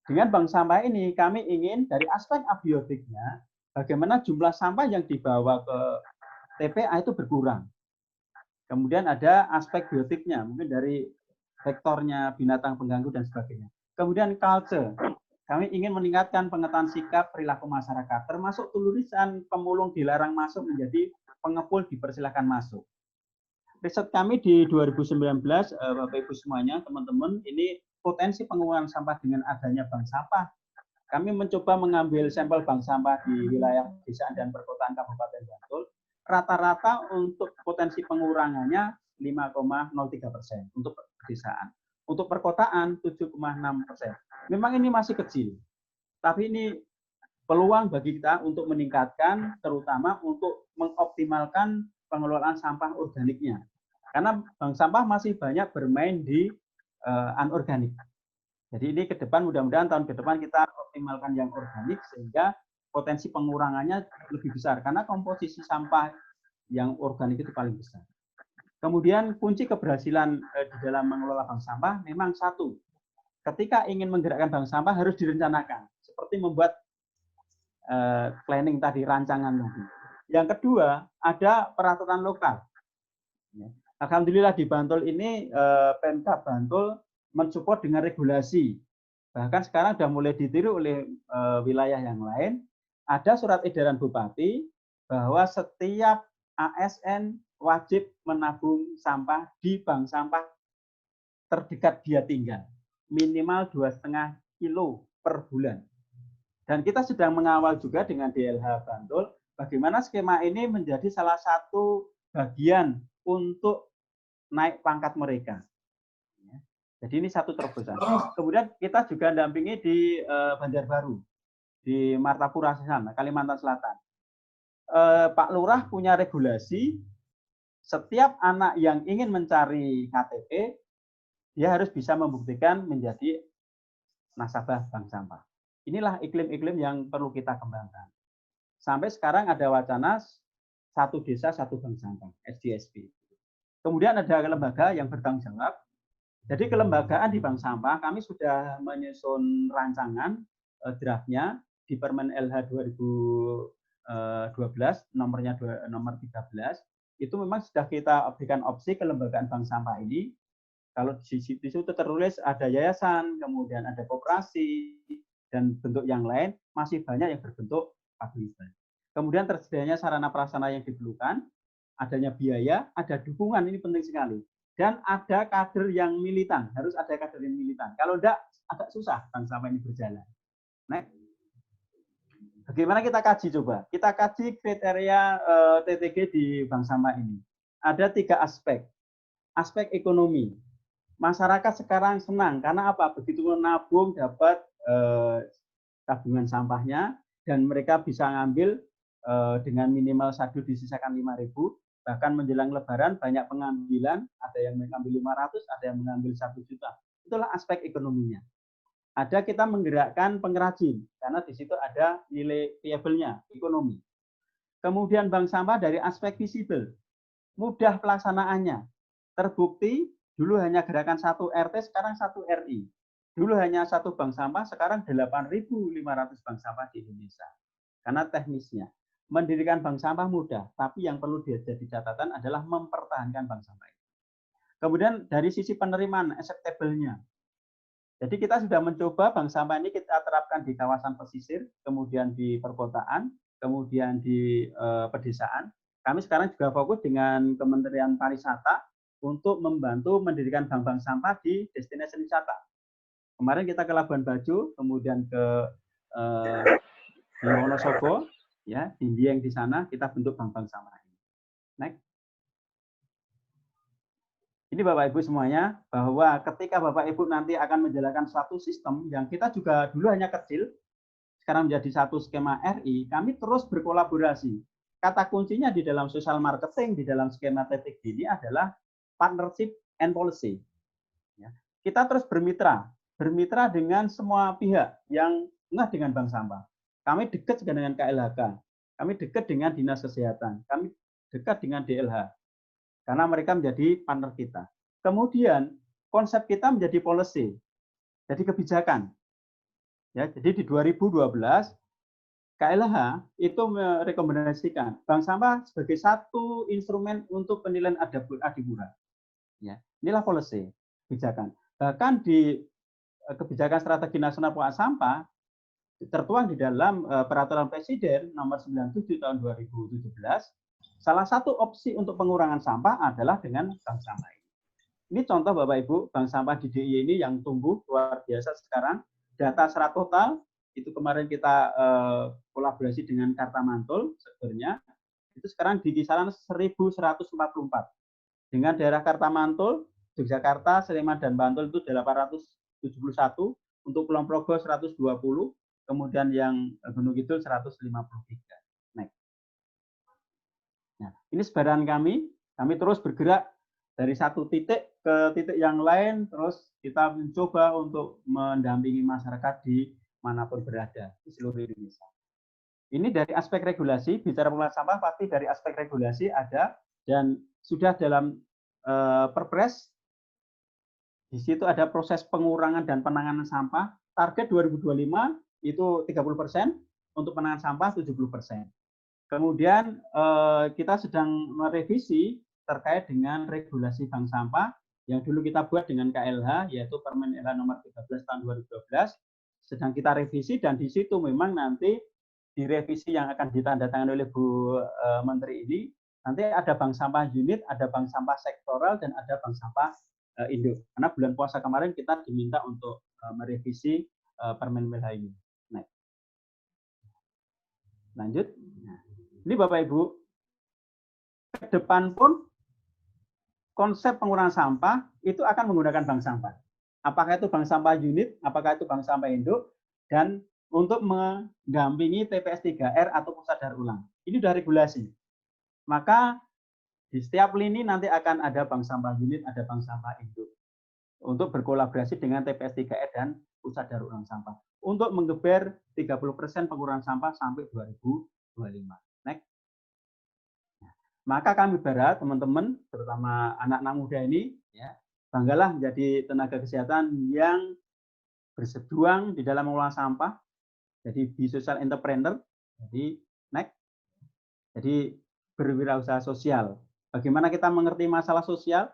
Dengan bank sampah ini, kami ingin dari aspek abiotiknya, bagaimana jumlah sampah yang dibawa ke TPA itu berkurang. Kemudian ada aspek biotiknya, mungkin dari vektornya binatang pengganggu dan sebagainya. Kemudian culture, kami ingin meningkatkan pengetahuan sikap perilaku masyarakat, termasuk tulisan pemulung dilarang masuk menjadi pengepul dipersilahkan masuk. Riset kami di 2019, Bapak Ibu semuanya, teman-teman, ini potensi pengurangan sampah dengan adanya bank sampah. Kami mencoba mengambil sampel bank sampah di wilayah pedesaan dan perkotaan Kabupaten Bantul. Rata-rata untuk potensi pengurangannya 5,03% untuk pedesaan. Untuk perkotaan 7,6%. Memang ini masih kecil, tapi ini peluang bagi kita untuk meningkatkan, terutama untuk mengoptimalkan pengelolaan sampah organiknya. Karena bank sampah masih banyak bermain di anorganik. Jadi ini ke depan, mudah-mudahan tahun ke depan kita optimalkan yang organik sehingga potensi pengurangannya lebih besar karena komposisi sampah yang organik itu paling besar. Kemudian kunci keberhasilan di dalam mengelola bank sampah memang satu, ketika ingin menggerakkan bank sampah harus direncanakan, seperti membuat planning tadi, rancangan tadi. Yang kedua, ada peraturan lokal. Alhamdulillah di Bantul ini Pemkab Bantul mensupport dengan regulasi. Bahkan sekarang sudah mulai ditiru oleh wilayah yang lain. Ada surat edaran Bupati bahwa setiap ASN wajib menabung sampah di bank sampah terdekat dia tinggal. Minimal 2,5 kilo per bulan. Dan kita sedang mengawal juga dengan DLH Bantul, bagaimana skema ini menjadi salah satu bagian untuk naik pangkat mereka. Jadi ini satu terobosan. Kemudian kita juga dampingi di Banjarbaru, di Martapura sana, Kalimantan Selatan. Pak Lurah punya regulasi, setiap anak yang ingin mencari KTP, dia harus bisa membuktikan menjadi nasabah bank sampah. Inilah iklim-iklim yang perlu kita kembangkan. Sampai sekarang ada wacana satu desa, satu bank sampah, SDSP. Kemudian ada lembaga yang bertanggung jawab, Jadi kelembagaan di bank sampah kami sudah menyusun rancangan draftnya di Permen LH 2012 nomor 13 itu memang sudah kita berikan opsi kelembagaan bank sampah ini. Kalau di situ tertulis ada yayasan, kemudian ada koperasi, dan bentuk yang lain masih banyak yang berbentuk paguyuban. Kemudian tersedianya sarana prasarana yang diperlukan, adanya biaya, ada dukungan, ini penting sekali. Dan ada kader yang militan, harus ada kader yang militan. Kalau enggak, agak susah bank sampah ini berjalan. Next. Bagaimana kita kaji coba? Kita kaji kriteria TTG di bank sampah ini. Ada 3 aspek. Aspek ekonomi. Masyarakat sekarang senang karena apa? Begitu menabung dapat tabungan sampahnya dan mereka bisa ngambil dengan minimal saldo disisakan 5.000, bahkan menjelang Lebaran banyak pengambilan, ada yang mengambil 500, ada yang mengambil 1 juta. Itulah aspek ekonominya. Ada kita menggerakkan pengrajin karena di situ ada nilai viable-nya, ekonomi. Kemudian bank sampah dari aspek visible, mudah pelaksanaannya. Terbukti dulu hanya gerakan 1 RT, sekarang 1 RI. Dulu hanya 1 bank sampah, sekarang 8.500 bank sampah di Indonesia. Karena teknisnya. Mendirikan bank sampah mudah, tapi yang perlu jadi catatan adalah mempertahankan bank sampah. Kemudian dari sisi penerimaan, acceptable-nya. Jadi kita sudah mencoba bank sampah ini kita terapkan di kawasan pesisir, kemudian di perkotaan, kemudian di pedesaan. Kami sekarang juga fokus dengan Kementerian Pariwisata untuk membantu mendirikan bank-bank sampah di destinasi wisata. Kemarin kita ke Labuan Bajo, kemudian ke di Wonosobo, ya, di Dieng di sana kita bentuk bank-bank sampah ini. Next. Ini Bapak Ibu semuanya, bahwa ketika Bapak Ibu nanti akan menjalankan suatu sistem yang kita juga dulu hanya kecil, sekarang menjadi satu skema RI, kami terus berkolaborasi. Kata kuncinya di dalam social marketing, di dalam skema TTG ini adalah partnership and policy. Kita terus bermitra dengan semua pihak yang enggak dengan bank sampah. Kami dekat juga dengan KLHK, kami dekat dengan Dinas Kesehatan, kami dekat dengan DLH, karena mereka menjadi partner kita. Kemudian konsep kita menjadi policy, jadi kebijakan. Ya, jadi di 2012 KLH itu merekomendasikan bank sampah sebagai satu instrumen untuk penilaian adipura. Ya, inilah policy kebijakan. Bahkan di kebijakan strategi nasional pengelolaan sampah tertuang di dalam peraturan Presiden nomor 97 tahun 2017. Salah satu opsi untuk pengurangan sampah adalah dengan bank sampah ini. Ini contoh Bapak Ibu, bank sampah di DIY ini yang tumbuh luar biasa sekarang. Data secara total itu kemarin kita kolaborasi dengan Karta Mantul sektornya, itu sekarang di kisaran 1.144. Dengan daerah Karta Mantul, Yogyakarta, Sleman, dan Bantul itu 871, untuk Kulon Progo 120, kemudian yang Gunung Kidul 153. Next. Nah, ini sebaran kami terus bergerak dari satu titik ke titik yang lain, terus kita mencoba untuk mendampingi masyarakat di manapun berada di seluruh Indonesia. Ini dari aspek regulasi, bicara pengelolaan sampah pasti dari aspek regulasi ada, dan sudah dalam Perpres, di situ ada proses pengurangan dan penanganan sampah, target 2025 itu 30%, untuk penanganan sampah 70%. Kemudian kita sedang merevisi terkait dengan regulasi bank sampah yang dulu kita buat dengan KLH, yaitu Permen LH nomor 13 tahun 2012, sedang kita revisi, dan di situ memang nanti di revisi yang akan ditandatangani oleh Bu Menteri ini, nanti ada bank sampah unit, ada bank sampah sektoral, dan ada bank sampah induk. Karena bulan puasa kemarin kita diminta untuk merevisi Permen LH ini. Nah, lanjut. Nah, ini Bapak Ibu, ke depan pun konsep pengurangan sampah itu akan menggunakan bank sampah. Apakah itu bank sampah unit, apakah itu bank sampah induk, dan untuk mendampingi TPS 3R atau pusat daur ulang. Ini sudah regulasi. Maka di setiap lini nanti akan ada bank sampah unit, ada bank sampah induk. Untuk berkolaborasi dengan TPS 3R dan pusat daur ulang sampah. Untuk menggeber 30% pengurangan sampah sampai 2025. Next. Maka kami berharap teman-teman, terutama anak-anak muda ini, ya, banggalah menjadi tenaga kesehatan yang berjuang di dalam mengelola sampah. Jadi be social entrepreneur. Jadi next. Jadi berwirausaha sosial. Bagaimana kita mengerti masalah sosial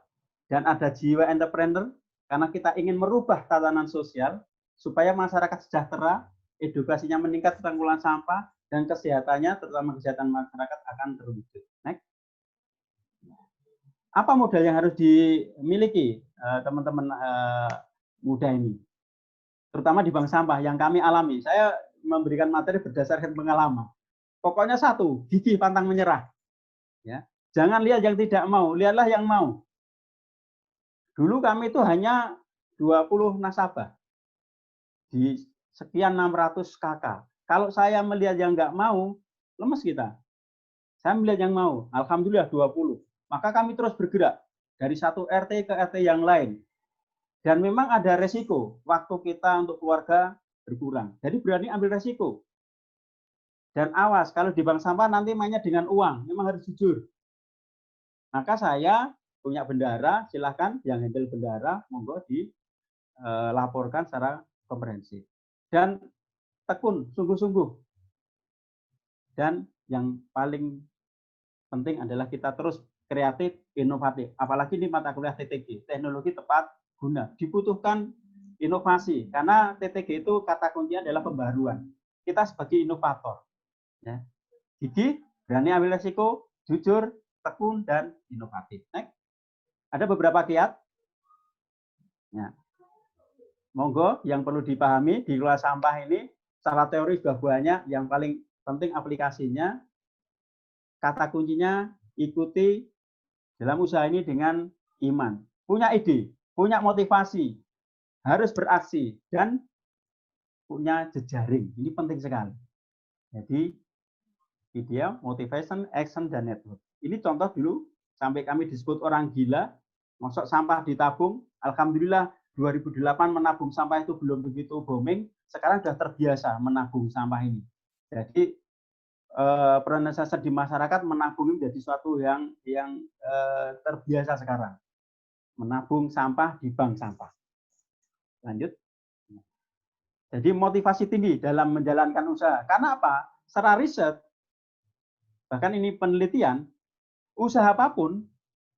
dan ada jiwa entrepreneur karena kita ingin merubah tatanan sosial supaya masyarakat sejahtera, edukasinya meningkat tentang pengelolaan sampah dan kesehatannya terutama kesehatan masyarakat akan terwujud. Next. Apa modal yang harus dimiliki teman-teman muda ini? Terutama di bank sampah yang kami alami. Saya memberikan materi berdasarkan pengalaman. Pokoknya satu, gigih pantang menyerah. Ya. Jangan lihat yang tidak mau, lihatlah yang mau. Dulu kami itu hanya 20 nasabah di sekian 600 KK. Kalau saya melihat yang nggak mau, lemes kita. Saya melihat yang mau, alhamdulillah 20. Maka kami terus bergerak dari satu RT ke RT yang lain. Dan memang ada resiko waktu kita untuk keluarga berkurang. Jadi berani ambil resiko. Dan awas, kalau di bank sampah nanti mainnya dengan uang, memang harus jujur. Maka saya punya bendara, silahkan yang handle bendara, monggo dilaporkan secara komprehensif. Dan tekun, sungguh-sungguh. Dan yang paling penting adalah kita terus kreatif, inovatif. Apalagi di mata kuliah TTG, teknologi tepat guna. Dibutuhkan inovasi, karena TTG itu kata kuncinya adalah pembaruan. Kita sebagai inovator. Ya. Gigih, berani ambil resiko, jujur, tekun, dan inovatif. Next. Ada beberapa kiat. Ya. Monggo yang perlu dipahami di kelola sampah ini, secara teori sudah banyak, yang paling penting aplikasinya. Kata kuncinya ikuti dalam usaha ini dengan iman. Punya ide, punya motivasi, harus beraksi, dan punya jejaring. Ini penting sekali. Jadi, idea, motivation, action, dan network. Ini contoh dulu, sampai kami disebut orang gila, masuk sampah ditabung, alhamdulillah 2008 menabung sampah itu belum begitu booming, sekarang sudah terbiasa menabung sampah ini. Jadi, peran di masyarakat menabung menjadi suatu yang terbiasa sekarang. Menabung sampah di bank sampah. Lanjut. Jadi motivasi tinggi dalam menjalankan usaha. Karena apa? Secara riset, bahkan ini penelitian, usaha apapun,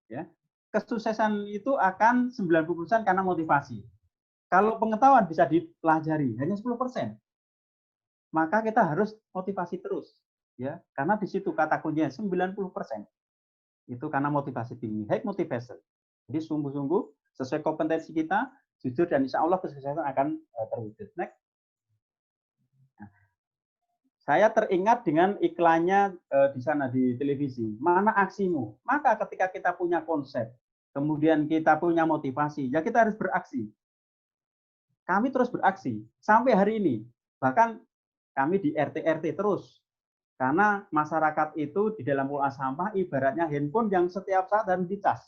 ya, kesuksesan itu akan 90% karena motivasi. Kalau pengetahuan bisa dipelajari, hanya 10%. Maka kita harus motivasi terus. Ya, karena di situ kata kuncinya 90% itu karena motivasi tinggi, high motivation. Jadi sungguh-sungguh sesuai kompetensi kita, jujur, dan insya Allah kesuksesan akan terwujud. Next. Nah, saya teringat dengan iklannya di sana di televisi. Mana aksimu? Maka ketika kita punya konsep, kemudian kita punya motivasi, ya kita harus beraksi. Kami terus beraksi sampai hari ini. Bahkan kami di RT-RT terus. Karena masyarakat itu di dalam pengelolaan sampah ibaratnya handphone yang setiap saat harus dicas.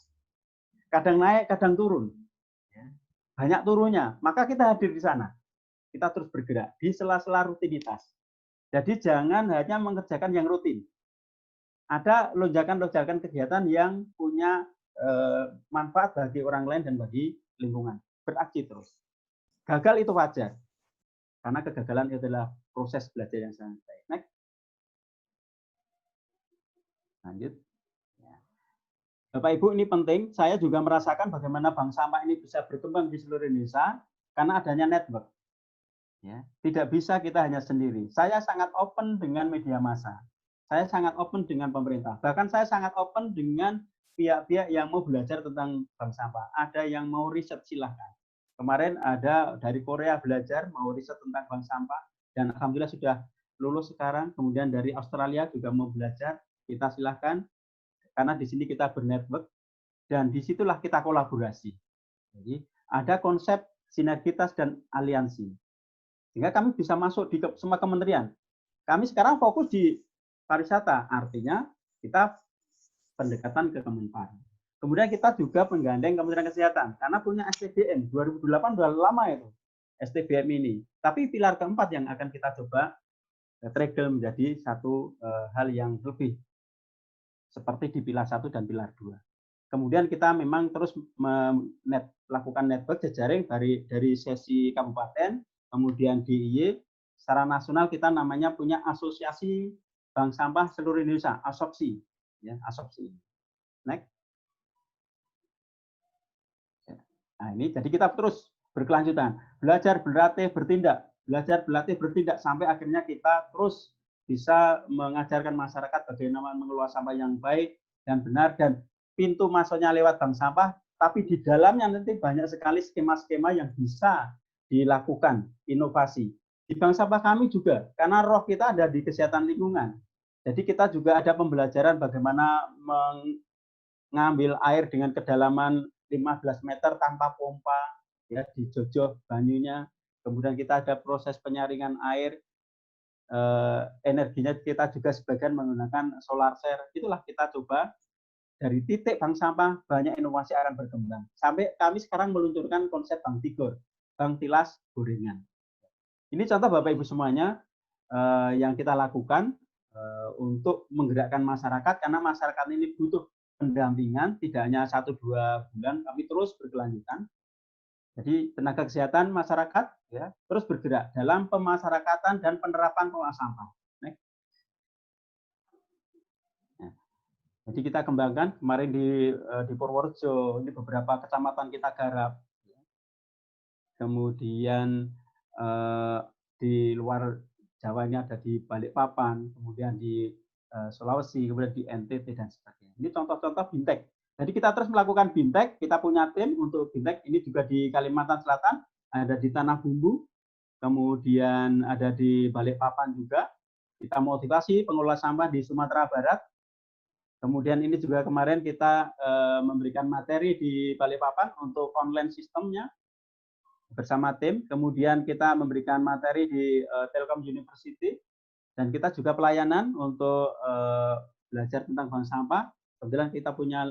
Kadang naik, kadang turun. Banyak turunnya, maka kita hadir di sana. Kita terus bergerak di sela-sela rutinitas. Jadi jangan hanya mengerjakan yang rutin. Ada lonjakan-lonjakan kegiatan yang punya manfaat bagi orang lain dan bagi lingkungan. Beraksi terus. Gagal itu wajar. Karena kegagalan itu adalah proses belajar yang sangat baik. Next. Lanjut. Bapak Ibu, ini penting. Saya juga merasakan bagaimana bank sampah ini bisa berkembang di seluruh Indonesia karena adanya network. Ya, tidak bisa kita hanya sendiri. Saya sangat open dengan media massa. Saya sangat open dengan pemerintah. Bahkan saya sangat open dengan pihak-pihak yang mau belajar tentang bank sampah. Ada yang mau riset, silahkan. Kemarin ada dari Korea belajar mau riset tentang bank sampah dan alhamdulillah sudah lulus sekarang. Kemudian dari Australia juga mau belajar. Kita silahkan. Karena di sini kita bernetwork dan disitulah kita kolaborasi. Jadi ada konsep sinergitas dan aliansi. Sehingga kami bisa masuk di semua kementerian. Kami sekarang fokus di pariwisata, artinya kita pendekatan ke Kemenpar. Kemudian kita juga menggandeng Kementerian Kesehatan karena punya STBM 2008 sudah lama itu STBM ini. Tapi pilar keempat yang akan kita coba trigger menjadi satu hal yang lebih seperti di pilar 1 dan pilar 2. Kemudian kita memang terus melakukan network jejaring dari sesi kabupaten, kemudian DIY, secara nasional kita namanya punya Asosiasi Bank Sampah Seluruh Indonesia, ASOPSI. Ya, ASOPSI. Next. Nah, ini jadi kita terus berkelanjutan. Belajar, berlatih, bertindak. Belajar, berlatih, bertindak. Sampai akhirnya kita terus bisa mengajarkan masyarakat bagaimana mengelola sampah yang baik dan benar. Dan pintu masuknya lewat bank sampah, tapi di dalamnya nanti banyak sekali skema-skema yang bisa dilakukan, inovasi. Di bank sampah kami juga, karena roh kita ada di kesehatan lingkungan. Jadi kita juga ada pembelajaran bagaimana mengambil air dengan kedalaman 15 meter tanpa pompa, ya, dijojoh banyunya. Kemudian kita ada proses penyaringan air, energinya kita juga sebagian menggunakan solar cell. Itulah kita coba dari titik bank sampah, banyak inovasi akan berkembang. Sampai kami sekarang meluncurkan konsep bank tigor, bank tilas gorengan. Ini contoh Bapak Ibu semuanya yang kita lakukan untuk menggerakkan masyarakat, karena masyarakat ini butuh pendampingan, tidak hanya 1-2 bulan, kami terus berkelanjutan. Jadi tenaga kesehatan masyarakat ya terus bergerak dalam pemasyarakatan dan penerapan pengelolaan sampah. Nah, jadi kita kembangkan kemarin di Purworejo, ini beberapa kecamatan kita garap. Kemudian di luar Jawa ini ada di Balikpapan, kemudian di Sulawesi, kemudian di NTT dan sebagainya. Ini contoh-contoh bintek. Jadi kita terus melakukan bintek, kita punya tim untuk bintek, ini juga di Kalimantan Selatan, ada di Tanah Bumbu, kemudian ada di Balikpapan juga. Kita motivasi pengelola sampah di Sumatera Barat. Kemudian ini juga kemarin kita memberikan materi di Balikpapan untuk online sistemnya bersama tim. Kemudian kita memberikan materi di Telkom University. Dan kita juga pelayanan untuk belajar tentang bank sampah. Kebetulan kita punya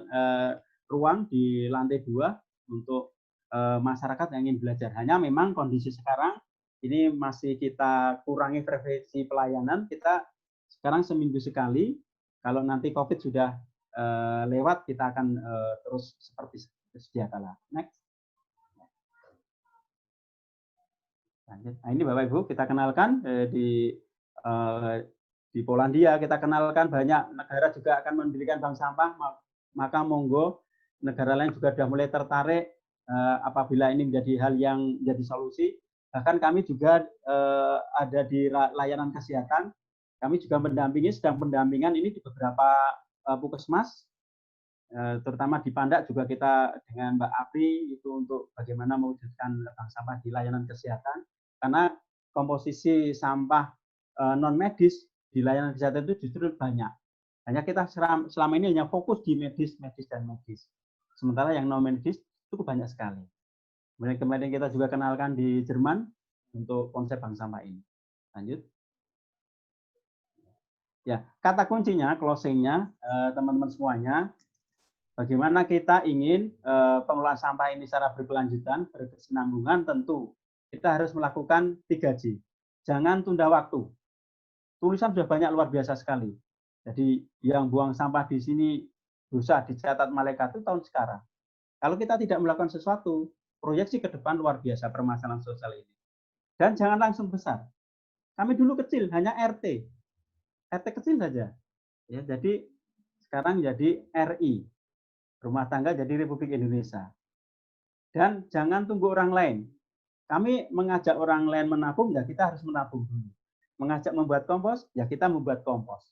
ruang di lantai 2 untuk masyarakat yang ingin belajar. Hanya memang kondisi sekarang ini masih kita kurangi frekuensi pelayanan. Kita sekarang seminggu sekali. Kalau nanti COVID sudah lewat, kita akan terus seperti sedia kala. Next. Nah, ini Bapak Ibu kita kenalkan di Polandia, kita kenalkan banyak negara juga akan mendirikan bank sampah, maka monggo negara lain juga sudah mulai tertarik apabila ini menjadi hal yang menjadi solusi. Bahkan kami juga ada di layanan kesehatan, kami juga mendampingi, sedang pendampingan ini di beberapa puskesmas, terutama di Pandak juga kita dengan Mbak Apri itu untuk bagaimana mewujudkan bank sampah di layanan kesehatan, karena komposisi sampah non medis di layanan kesehatan itu justru banyak. Hanya kita selama ini hanya fokus di medis dan medis. Sementara yang non medis cukup banyak sekali. Kemudian kemarin kita juga kenalkan di Jerman untuk konsep bank sampah ini. Lanjut. Ya, kata kuncinya, closingnya, teman-teman semuanya, bagaimana kita ingin pengelolaan sampah ini secara berkelanjutan, berkesinambungan, tentu kita harus melakukan 3J. Jangan tunda waktu. Tulisan sudah banyak luar biasa sekali. Jadi yang buang sampah di sini dosa dicatat malaikat itu tahun sekarang. Kalau kita tidak melakukan sesuatu, proyeksi ke depan luar biasa permasalahan sosial ini. Dan jangan langsung besar. Kami dulu kecil, hanya RT. RT kecil saja. Ya, jadi sekarang jadi RI. Rumah tangga jadi Republik Indonesia. Dan jangan tunggu orang lain. Kami mengajak orang lain menabung, ya kita harus menabung dulu. Mengajak membuat kompos, ya kita membuat kompos.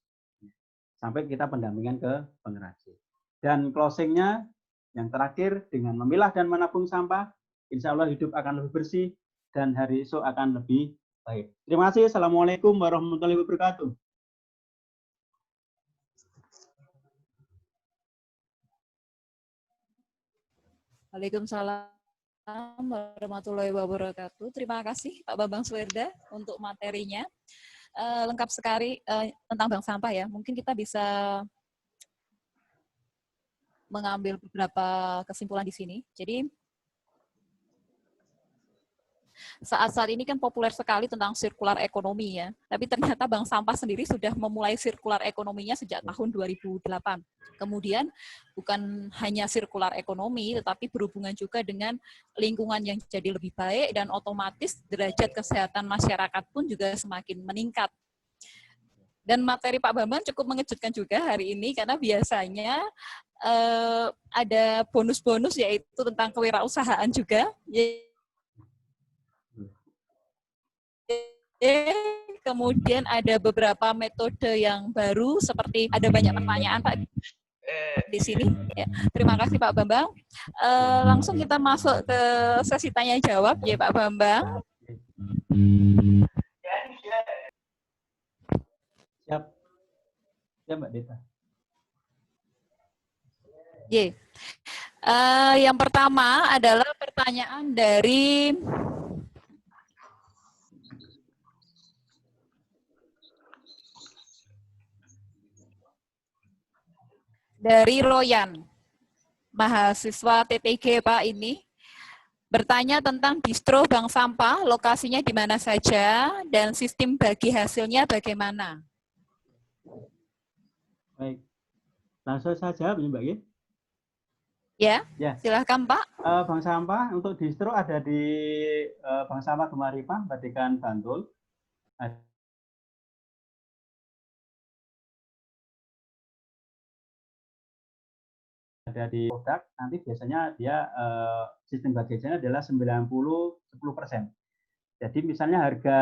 Sampai kita pendampingan ke pengrajin. Dan closingnya, yang terakhir, dengan memilah dan menabung sampah, insya Allah hidup akan lebih bersih, dan hari esok akan lebih baik. Terima kasih. Assalamualaikum warahmatullahi wabarakatuh. Waalaikumsalam warahmatullahi wabarakatuh. Terima kasih Pak Bambang Suwerda untuk materinya. Lengkap sekali tentang bank sampah ya. Mungkin kita bisa mengambil beberapa kesimpulan di sini. Jadi Saat-saat ini kan populer sekali tentang circular ekonomi ya. Tapi ternyata bank sampah sendiri sudah memulai circular ekonominya sejak tahun 2008. Kemudian bukan hanya circular ekonomi, tetapi berhubungan juga dengan lingkungan yang jadi lebih baik dan otomatis derajat kesehatan masyarakat pun juga semakin meningkat. Dan materi Pak Bambang cukup mengejutkan juga hari ini karena biasanya ada bonus-bonus yaitu tentang kewirausahaan juga. Kemudian ada beberapa metode yang baru seperti ada banyak pertanyaan Pak di sini. Ya, terima kasih Pak Bambang. Langsung kita masuk ke sesi tanya jawab ya Pak Bambang. Siap. Ya Mbak Deta. Yang pertama adalah pertanyaan dari Royan, mahasiswa TTG Pak ini. Bertanya tentang distro bank sampah, lokasinya di mana saja, dan sistem bagi hasilnya bagaimana? Baik. Langsung saja Mbak Gin. Ya, silakan Pak. Bank sampah untuk distro ada di Bank Sampah Gemaripah, Batikan, Bantul. Ada di produk, nanti biasanya dia sistem bagiannya adalah 90-10%. Jadi misalnya harga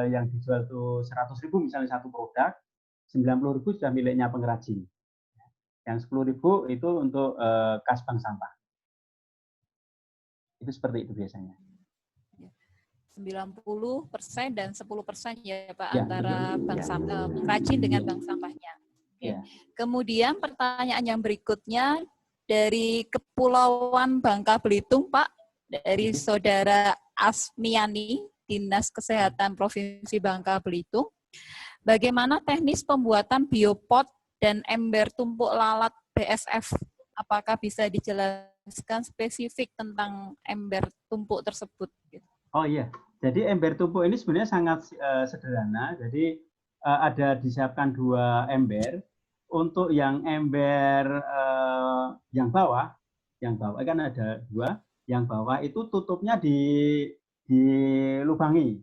yang dijual itu 100.000 misalnya satu produk, 90.000 sudah miliknya pengrajin. Yang 10.000 itu untuk kas bank sampah. Itu seperti itu biasanya. 90% dan 10% ya Pak ya, antara bank sampah pengrajin dengan bank sampahnya. Ya. Kemudian pertanyaan yang berikutnya dari Kepulauan Bangka Belitung Pak, dari Saudara Asmiani, Dinas Kesehatan Provinsi Bangka Belitung. Bagaimana teknis pembuatan biopot dan ember tumpuk lalat BSF? Apakah bisa dijelaskan spesifik tentang ember tumpuk tersebut? Oh iya, jadi ember tumpuk ini sebenarnya sangat sederhana. Jadi ada disiapkan 2 ember. Untuk yang ember yang bawah kan ada 2. Yang bawah itu tutupnya dilubangi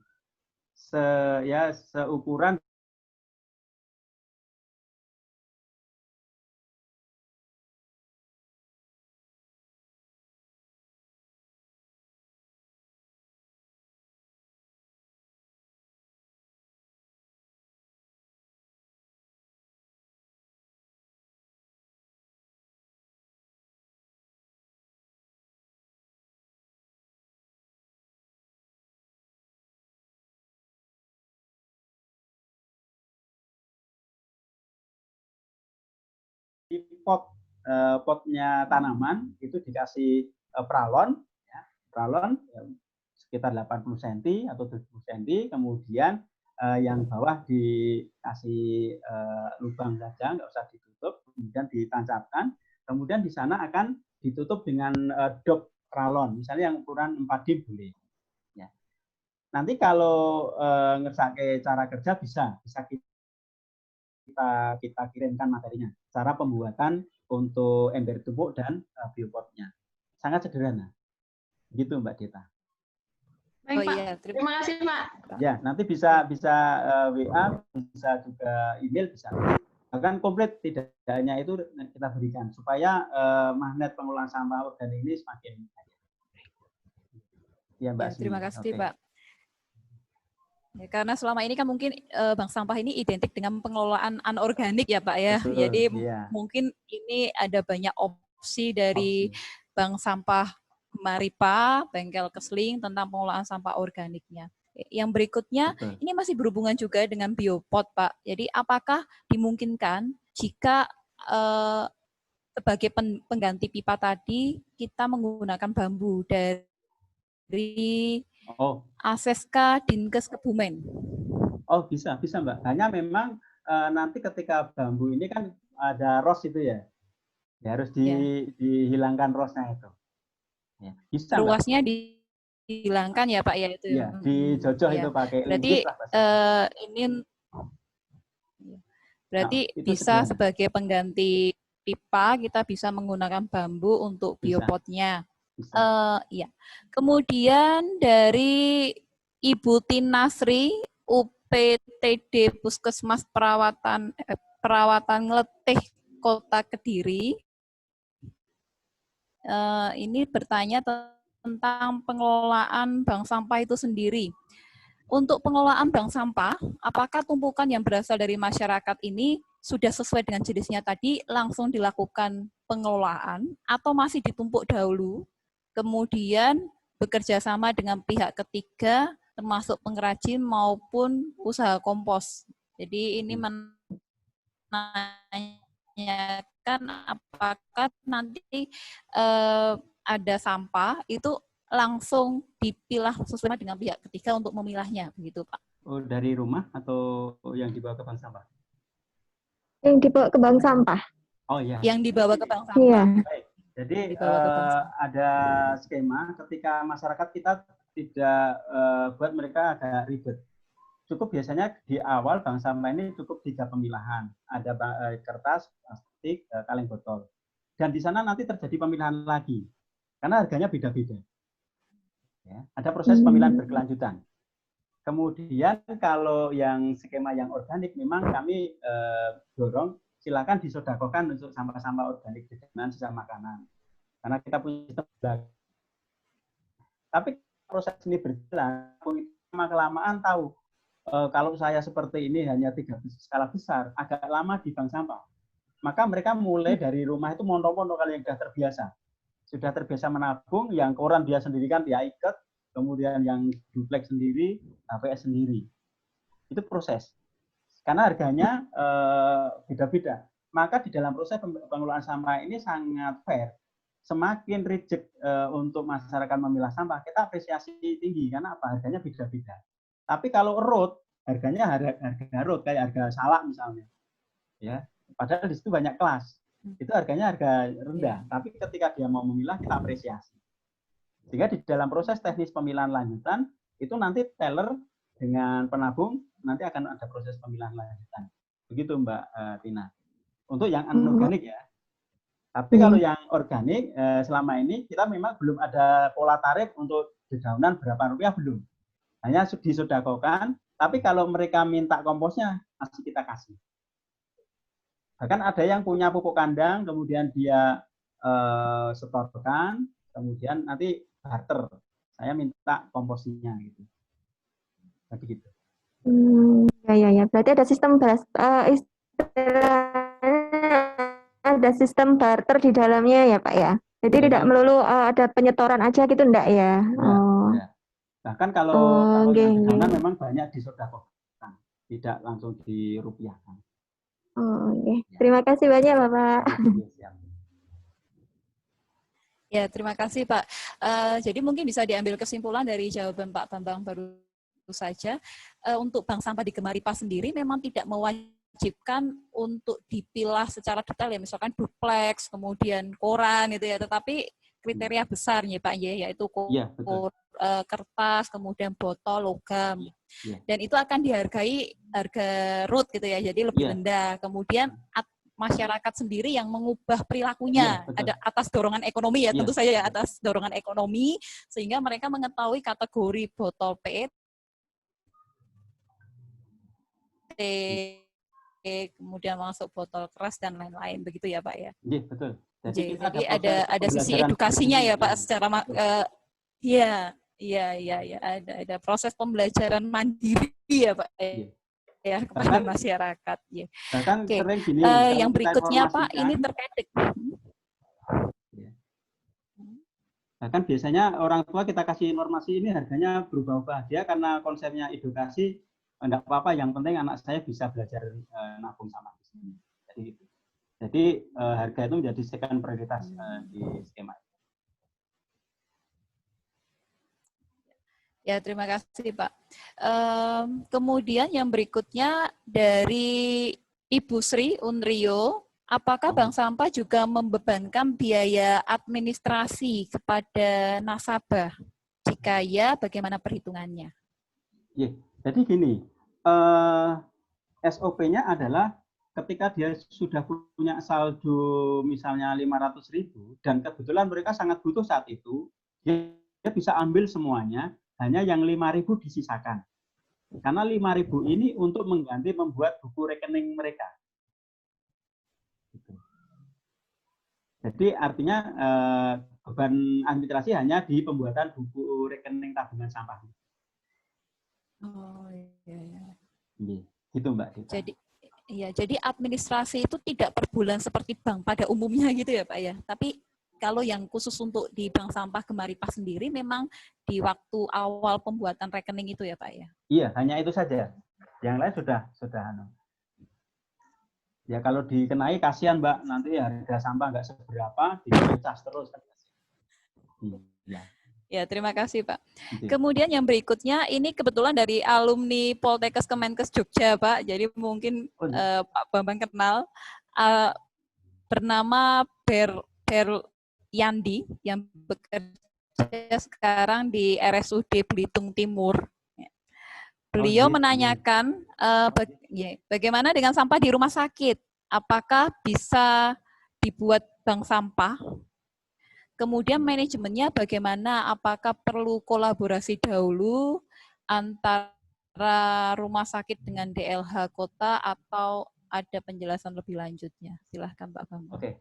seukuran potnya tanaman itu dikasih pralon, pralon sekitar 80 cm atau 70 cm, kemudian yang bawah dikasih lubang saja, nggak usah ditutup, kemudian ditancapkan, kemudian di sana akan ditutup dengan dop pralon, misalnya yang ukuran 4D boleh. Ya. Nanti kalau ngersake cara kerja bisa kita kirimkan materinya. Cara pembuatan untuk ember tumpuk dan biopotnya. Sangat sederhana. Gitu Mbak Deta. Baik, Pak. Terima kasih, Pak. Ya, nanti bisa WA, bisa juga email, bisa. Bahkan komplit, tidak hanya itu kita berikan supaya magnet pengolahan sampah organik ini semakin banyak. Ya, Mbak. Ya, terima kasih, Pak. Ya, karena selama ini kan mungkin bank sampah ini identik dengan pengelolaan anorganik ya Pak ya. Betul, jadi iya. mungkin ini ada banyak opsi dari bank sampah Gemaripah, Bengkel Kesling tentang pengelolaan sampah organiknya. Yang berikutnya, betul, ini masih berhubungan juga dengan biopot Pak. Jadi apakah dimungkinkan jika sebagai pengganti pipa tadi kita menggunakan bambu dari Aseska Dinkes Kebumen? Oh bisa Mbak. Hanya memang nanti ketika bambu ini kan ada ros itu ya, harus dihilangkan rosnya itu. Ya, bisa. Ruasnya dihilangkan ya Pak ya itu. Iya, dijojoh ya. itu pakai berarti ini berarti bisa sebagai pengganti pipa kita bisa menggunakan bambu untuk biopotnya. Ya. Kemudian dari Ibu Tinasri UPTD Puskesmas Perawatan Ngletih Kota Kediri. Ini bertanya tentang pengelolaan bank sampah itu sendiri. Untuk pengelolaan bank sampah, apakah tumpukan yang berasal dari masyarakat ini sudah sesuai dengan jenisnya tadi, langsung dilakukan pengelolaan, atau masih ditumpuk dahulu, kemudian bekerja sama dengan pihak ketiga, termasuk pengrajin maupun usaha kompos. Jadi ini menanyakan apakah nanti ada sampah itu langsung dipilah sesuai dengan pihak ketiga untuk memilahnya, begitu Pak? Oh, dari rumah atau yang dibawa ke bank sampah? Yang dibawa ke bank sampah. Oh iya. Yang dibawa ke bank sampah. Iya. Baik. Jadi ada skema ketika masyarakat kita tidak buat mereka agak ribet. Cukup biasanya di awal bank sampah ini cukup 3 pemilahan. Ada kertas, plastik, kaleng botol. Dan di sana nanti terjadi pemilahan lagi. Karena harganya beda-beda. Ya, ada proses pemilihan berkelanjutan. Kemudian kalau yang skema yang organik memang kami dorong silakan disodakokan untuk sampah-sampah organik dengan sisa makanan. Karena kita punya sistem belanja. Tapi proses ini berjalan, lama-kelamaan tahu kalau saya seperti ini hanya 3 skala besar, agak lama di bank sampah. Maka mereka mulai dari rumah itu mono-mono kalau yang sudah terbiasa menabung, yang koran dia sendiri kan dia ikat, kemudian yang duplex sendiri, HVS sendiri. Itu proses. Karena harganya beda-beda. Maka di dalam proses pengelolaan sampah ini sangat fair. Semakin reject untuk masyarakat memilah sampah, kita apresiasi tinggi karena apa? Harganya beda-beda. Tapi kalau road, harganya harga road kayak harga salak misalnya. Ya, padahal di situ banyak kelas. Itu harganya harga rendah, tapi ketika dia mau memilah kita apresiasi. Sehingga di dalam proses teknis pemilahan lanjutan itu nanti teller dengan penabung nanti akan ada proses pemilahan lanjutan. Begitu Mbak Tina. Untuk yang anorganik ya. Tapi kalau yang organik selama ini kita memang belum ada pola tarif untuk dedaunan berapa rupiah belum. Hanya disodakokan, tapi kalau mereka minta komposnya masih kita kasih. Bahkan ada yang punya pupuk kandang, kemudian dia setorkan, kemudian nanti barter. Saya minta komposnya gitu. Begitu. Ya. Berarti ada sistem ada sistem barter di dalamnya ya Pak ya. Jadi tidak melulu ada penyetoran aja gitu enggak ya? Ya. Bahkan kalau yang dedaunan memang banyak disodakokan, tidak langsung dirupiahkan. Oke. Terima kasih banyak Bapak. Ya, terima kasih Pak. Jadi mungkin bisa diambil kesimpulan dari jawaban Pak Bambang baru saja. Untuk bank sampah di Gemaripa sendiri memang tidak mewajibkan untuk dipilah secara detail ya, misalkan duplex, kemudian koran itu ya, tetapi kriteria besar ya Pak ya, yaitu kertas, kemudian botol, logam. Dan itu akan dihargai harga root gitu ya, jadi lebih rendah. Kemudian masyarakat sendiri yang mengubah perilakunya ada atas dorongan ekonomi ya, tentu saja ya atas dorongan ekonomi, sehingga mereka mengetahui kategori botol PET, kemudian masuk botol keras dan lain-lain, begitu ya Pak ya? Iya, betul. Jadi ada sisi edukasinya ya Pak secara ada proses pembelajaran mandiri ya Pak ya kepada masyarakat. Ya. Bahkan sering gini. Yang berikutnya Pak ini terkait. Bahkan biasanya orang tua kita kasih informasi ini harganya berubah-ubah dia karena konsepnya edukasi. Enggak apa-apa, yang penting anak saya bisa belajar nabung sama di sini. Jadi harga itu menjadi second prioritas di skema. Ya, terima kasih Pak. Kemudian yang berikutnya dari Ibu Sri Unrio, apakah bank sampah juga membebankan biaya administrasi kepada nasabah? Jika ya, bagaimana perhitungannya? Ya, jadi gini, SOP-nya adalah ketika dia sudah punya saldo misalnya 500.000 dan kebetulan mereka sangat butuh saat itu, dia bisa ambil semuanya, hanya yang 5.000 disisakan. Karena 5.000 ini untuk mengganti membuat buku rekening mereka. Jadi artinya beban administrasi hanya di pembuatan buku rekening tabungan sampah. Oh iya. Gitu Mbak Dita. Jadi administrasi itu tidak per bulan seperti bank pada umumnya gitu ya Pak ya. Tapi kalau yang khusus untuk di Bank Sampah Gemaripas sendiri memang di waktu awal pembuatan rekening itu ya Pak ya? Iya, hanya itu saja. Yang lain sudah. Ya kalau dikenai kasihan Mbak, nanti harga sampah nggak seberapa, dicas terus. Ya, terima kasih Pak. Kemudian yang berikutnya, ini kebetulan dari alumni Poltekkes Kemenkes Jogja Pak, jadi mungkin Pak Bambang kenal, bernama Yandi yang bekerja sekarang di RSUD Belitung Timur. Beliau menanyakan bagaimana dengan sampah di rumah sakit? Apakah bisa dibuat bank sampah? Kemudian manajemennya bagaimana? Apakah perlu kolaborasi dahulu antara rumah sakit dengan DLH kota atau ada penjelasan lebih lanjutnya? Silahkan Pak Bambang. Oke.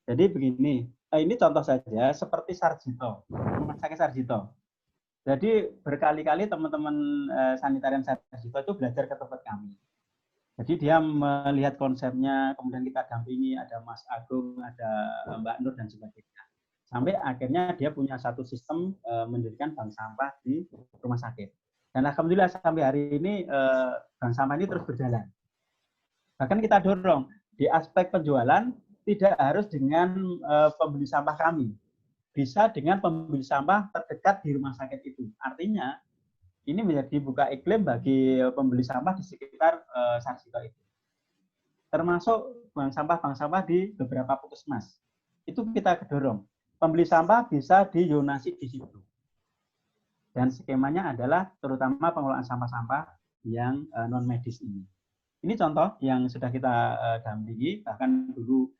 Jadi begini, ini contoh saja seperti Sarjito, Rumah Sakit Sarjito. Jadi berkali-kali teman-teman sanitarian Sarjito itu belajar ke tempat kami. Jadi dia melihat konsepnya, kemudian kita dampingi, ada Mas Agung, ada Mbak Nur, dan sebagainya. Sampai akhirnya dia punya satu sistem mendirikan bank sampah di rumah sakit. Dan alhamdulillah sampai hari ini bank sampah ini terus berjalan. Bahkan kita dorong, di aspek penjualan, tidak harus dengan pembeli sampah kami. Bisa dengan pembeli sampah terdekat di rumah sakit itu. Artinya, ini menjadi buka iklim bagi pembeli sampah di sekitar Sarjito itu. Termasuk bank sampah di beberapa puskesmas. Itu kita dorong. Pembeli sampah bisa diyonasi di situ. Dan skemanya adalah terutama pengelolaan sampah-sampah yang non-medis ini. Ini contoh yang sudah kita dampingi, bahkan dulu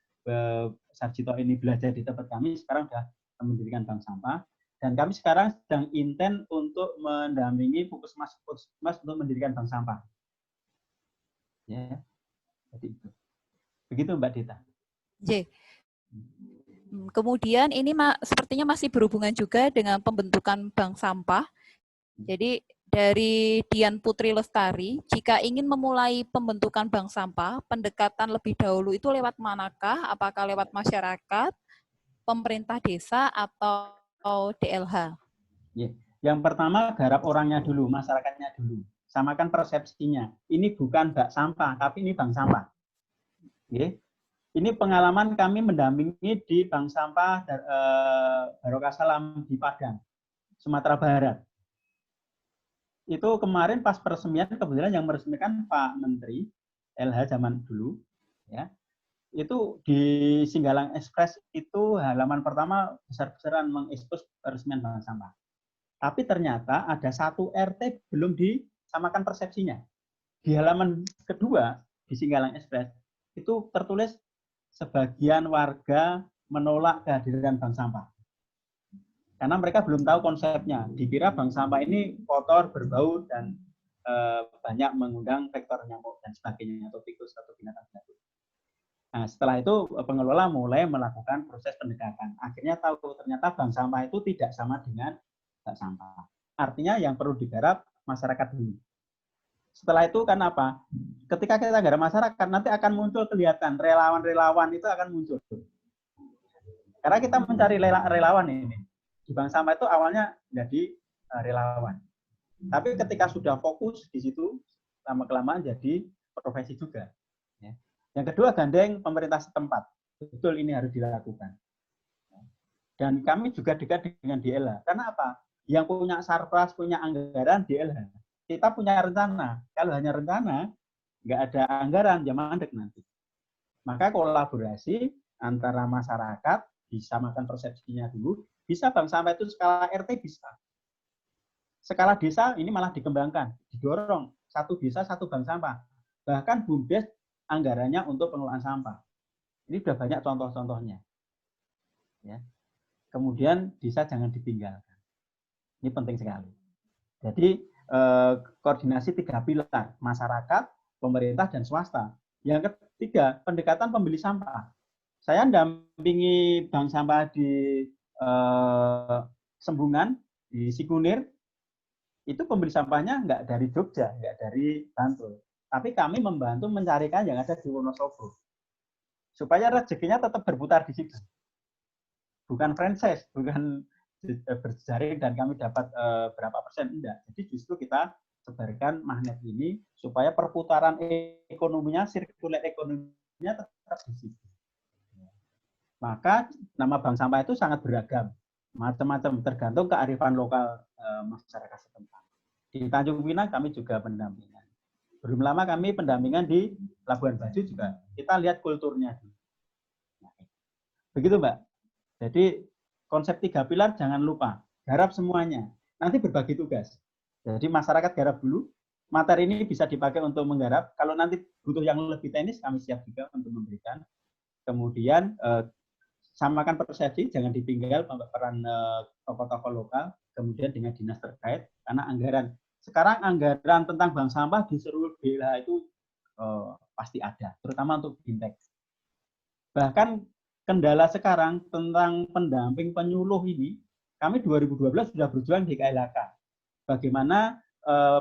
Sarjito ini belajar di tempat kami, sekarang sudah mendirikan bank sampah. Dan kami sekarang sedang intent untuk mendampingi puskesmas untuk mendirikan bank sampah. Ya, jadi itu. Begitu Mbak Dita. Kemudian ini sepertinya masih berhubungan juga dengan pembentukan bank sampah. Jadi dari Dian Putri Lestari, jika ingin memulai pembentukan bank sampah, pendekatan lebih dahulu itu lewat manakah? Apakah lewat masyarakat, pemerintah desa, atau DLH? Yang pertama, garap orangnya dulu, masyarakatnya dulu. Samakan persepsinya. Ini bukan bank sampah, tapi ini bank sampah. Ini pengalaman kami mendampingi di bank sampah Barokah Salam di Padang, Sumatera Barat. Itu kemarin pas peresmian, kebetulan yang meresmikan Pak Menteri LH zaman dulu, ya. Itu di Singgalang Express itu halaman pertama besar-besaran mengekspos peresmian bank sampah. Tapi ternyata ada satu RT belum disamakan persepsinya. Di halaman kedua di Singgalang Express itu tertulis sebagian warga menolak kehadiran bank sampah. Karena mereka belum tahu konsepnya. Dikira bank sampah ini kotor, berbau, dan banyak mengundang vektor nyamuk dan sebagainya, atau tikus atau binatang jatuh. Nah, setelah itu pengelola mulai melakukan proses pendekatan. Akhirnya tahu ternyata bank sampah itu tidak sama dengan bank sampah. Artinya yang perlu digarap masyarakat dulu. Setelah itu kan apa? Ketika kita garap masyarakat, nanti akan muncul kelihatan relawan-relawan itu akan muncul. Karena kita mencari relawan ini. Di bank sampah itu awalnya jadi relawan. Tapi ketika sudah fokus di situ, lama-kelamaan jadi profesi juga. Yang kedua, gandeng pemerintah setempat. Betul, ini harus dilakukan. Dan kami juga dekat dengan DLH. Karena apa? Yang punya sarpras, punya anggaran DLH. Kita punya rencana. Kalau hanya rencana, nggak ada anggaran, ya mandek nanti. Maka kolaborasi antara masyarakat, disamakan persepsinya dulu, bisa bank sampah itu skala RT bisa. skala desa ini malah dikembangkan, didorong satu desa satu bank sampah. Bahkan BUMDes anggarannya untuk pengelolaan sampah. Ini sudah banyak contoh-contohnya. Ya. Kemudian desa jangan ditinggalkan. Ini penting sekali. Jadi koordinasi 3 pilar, masyarakat, pemerintah, dan swasta. Yang ketiga, pendekatan pembeli sampah. Saya mendampingi bank sampah di Sembungan, di Sikunir, itu pembeli sampahnya nggak dari Jogja, nggak dari Bantul. Tapi kami membantu mencarikan yang ada di Wonosobo. Supaya rezekinya tetap berputar di situ. Bukan franchise, bukan berjaring dan kami dapat berapa persen, enggak. Jadi justru kita sebarkan magnet ini supaya perputaran ekonominya, sirkuler ekonominya tetap di situ. Maka nama bank sampah itu sangat beragam, macam-macam, tergantung kearifan lokal masyarakat setempat. Di Tanjung Pinang kami juga pendampingan. Belum lama kami pendampingan di Labuan Bajo juga. Kita lihat kulturnya. Begitu, Mbak. Jadi konsep 3 pilar jangan lupa, garap semuanya. Nanti berbagi tugas. Jadi masyarakat garap dulu, materi ini bisa dipakai untuk menggarap. Kalau nanti butuh yang lebih teknis, kami siap juga untuk memberikan. Kemudian samakan persepsi, jangan ditinggal peran tokoh-tokoh lokal, kemudian dengan dinas terkait, karena sekarang anggaran tentang bank sampah di seluruh daerah itu pasti ada, terutama untuk Bintek. Bahkan kendala sekarang tentang pendamping penyuluh ini, kami 2012 sudah berjuang di KLHK. Bagaimana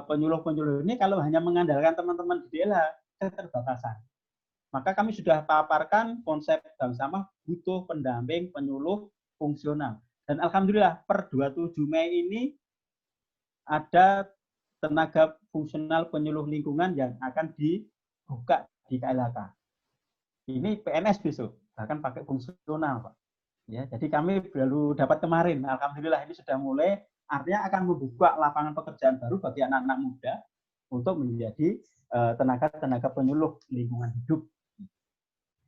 penyuluh-penyuluh ini kalau hanya mengandalkan teman-teman di daerah, keterbatasan. Maka kami sudah paparkan konsep bank sampah butuh pendamping penyuluh fungsional. Dan alhamdulillah per 27 Mei ini ada tenaga fungsional penyuluh lingkungan yang akan dibuka di KLHK. Ini PNS besok, bahkan pakai fungsional, Pak. Ya, jadi kami baru dapat kemarin, alhamdulillah ini sudah mulai, artinya akan membuka lapangan pekerjaan baru bagi anak-anak muda untuk menjadi tenaga-tenaga penyuluh lingkungan hidup.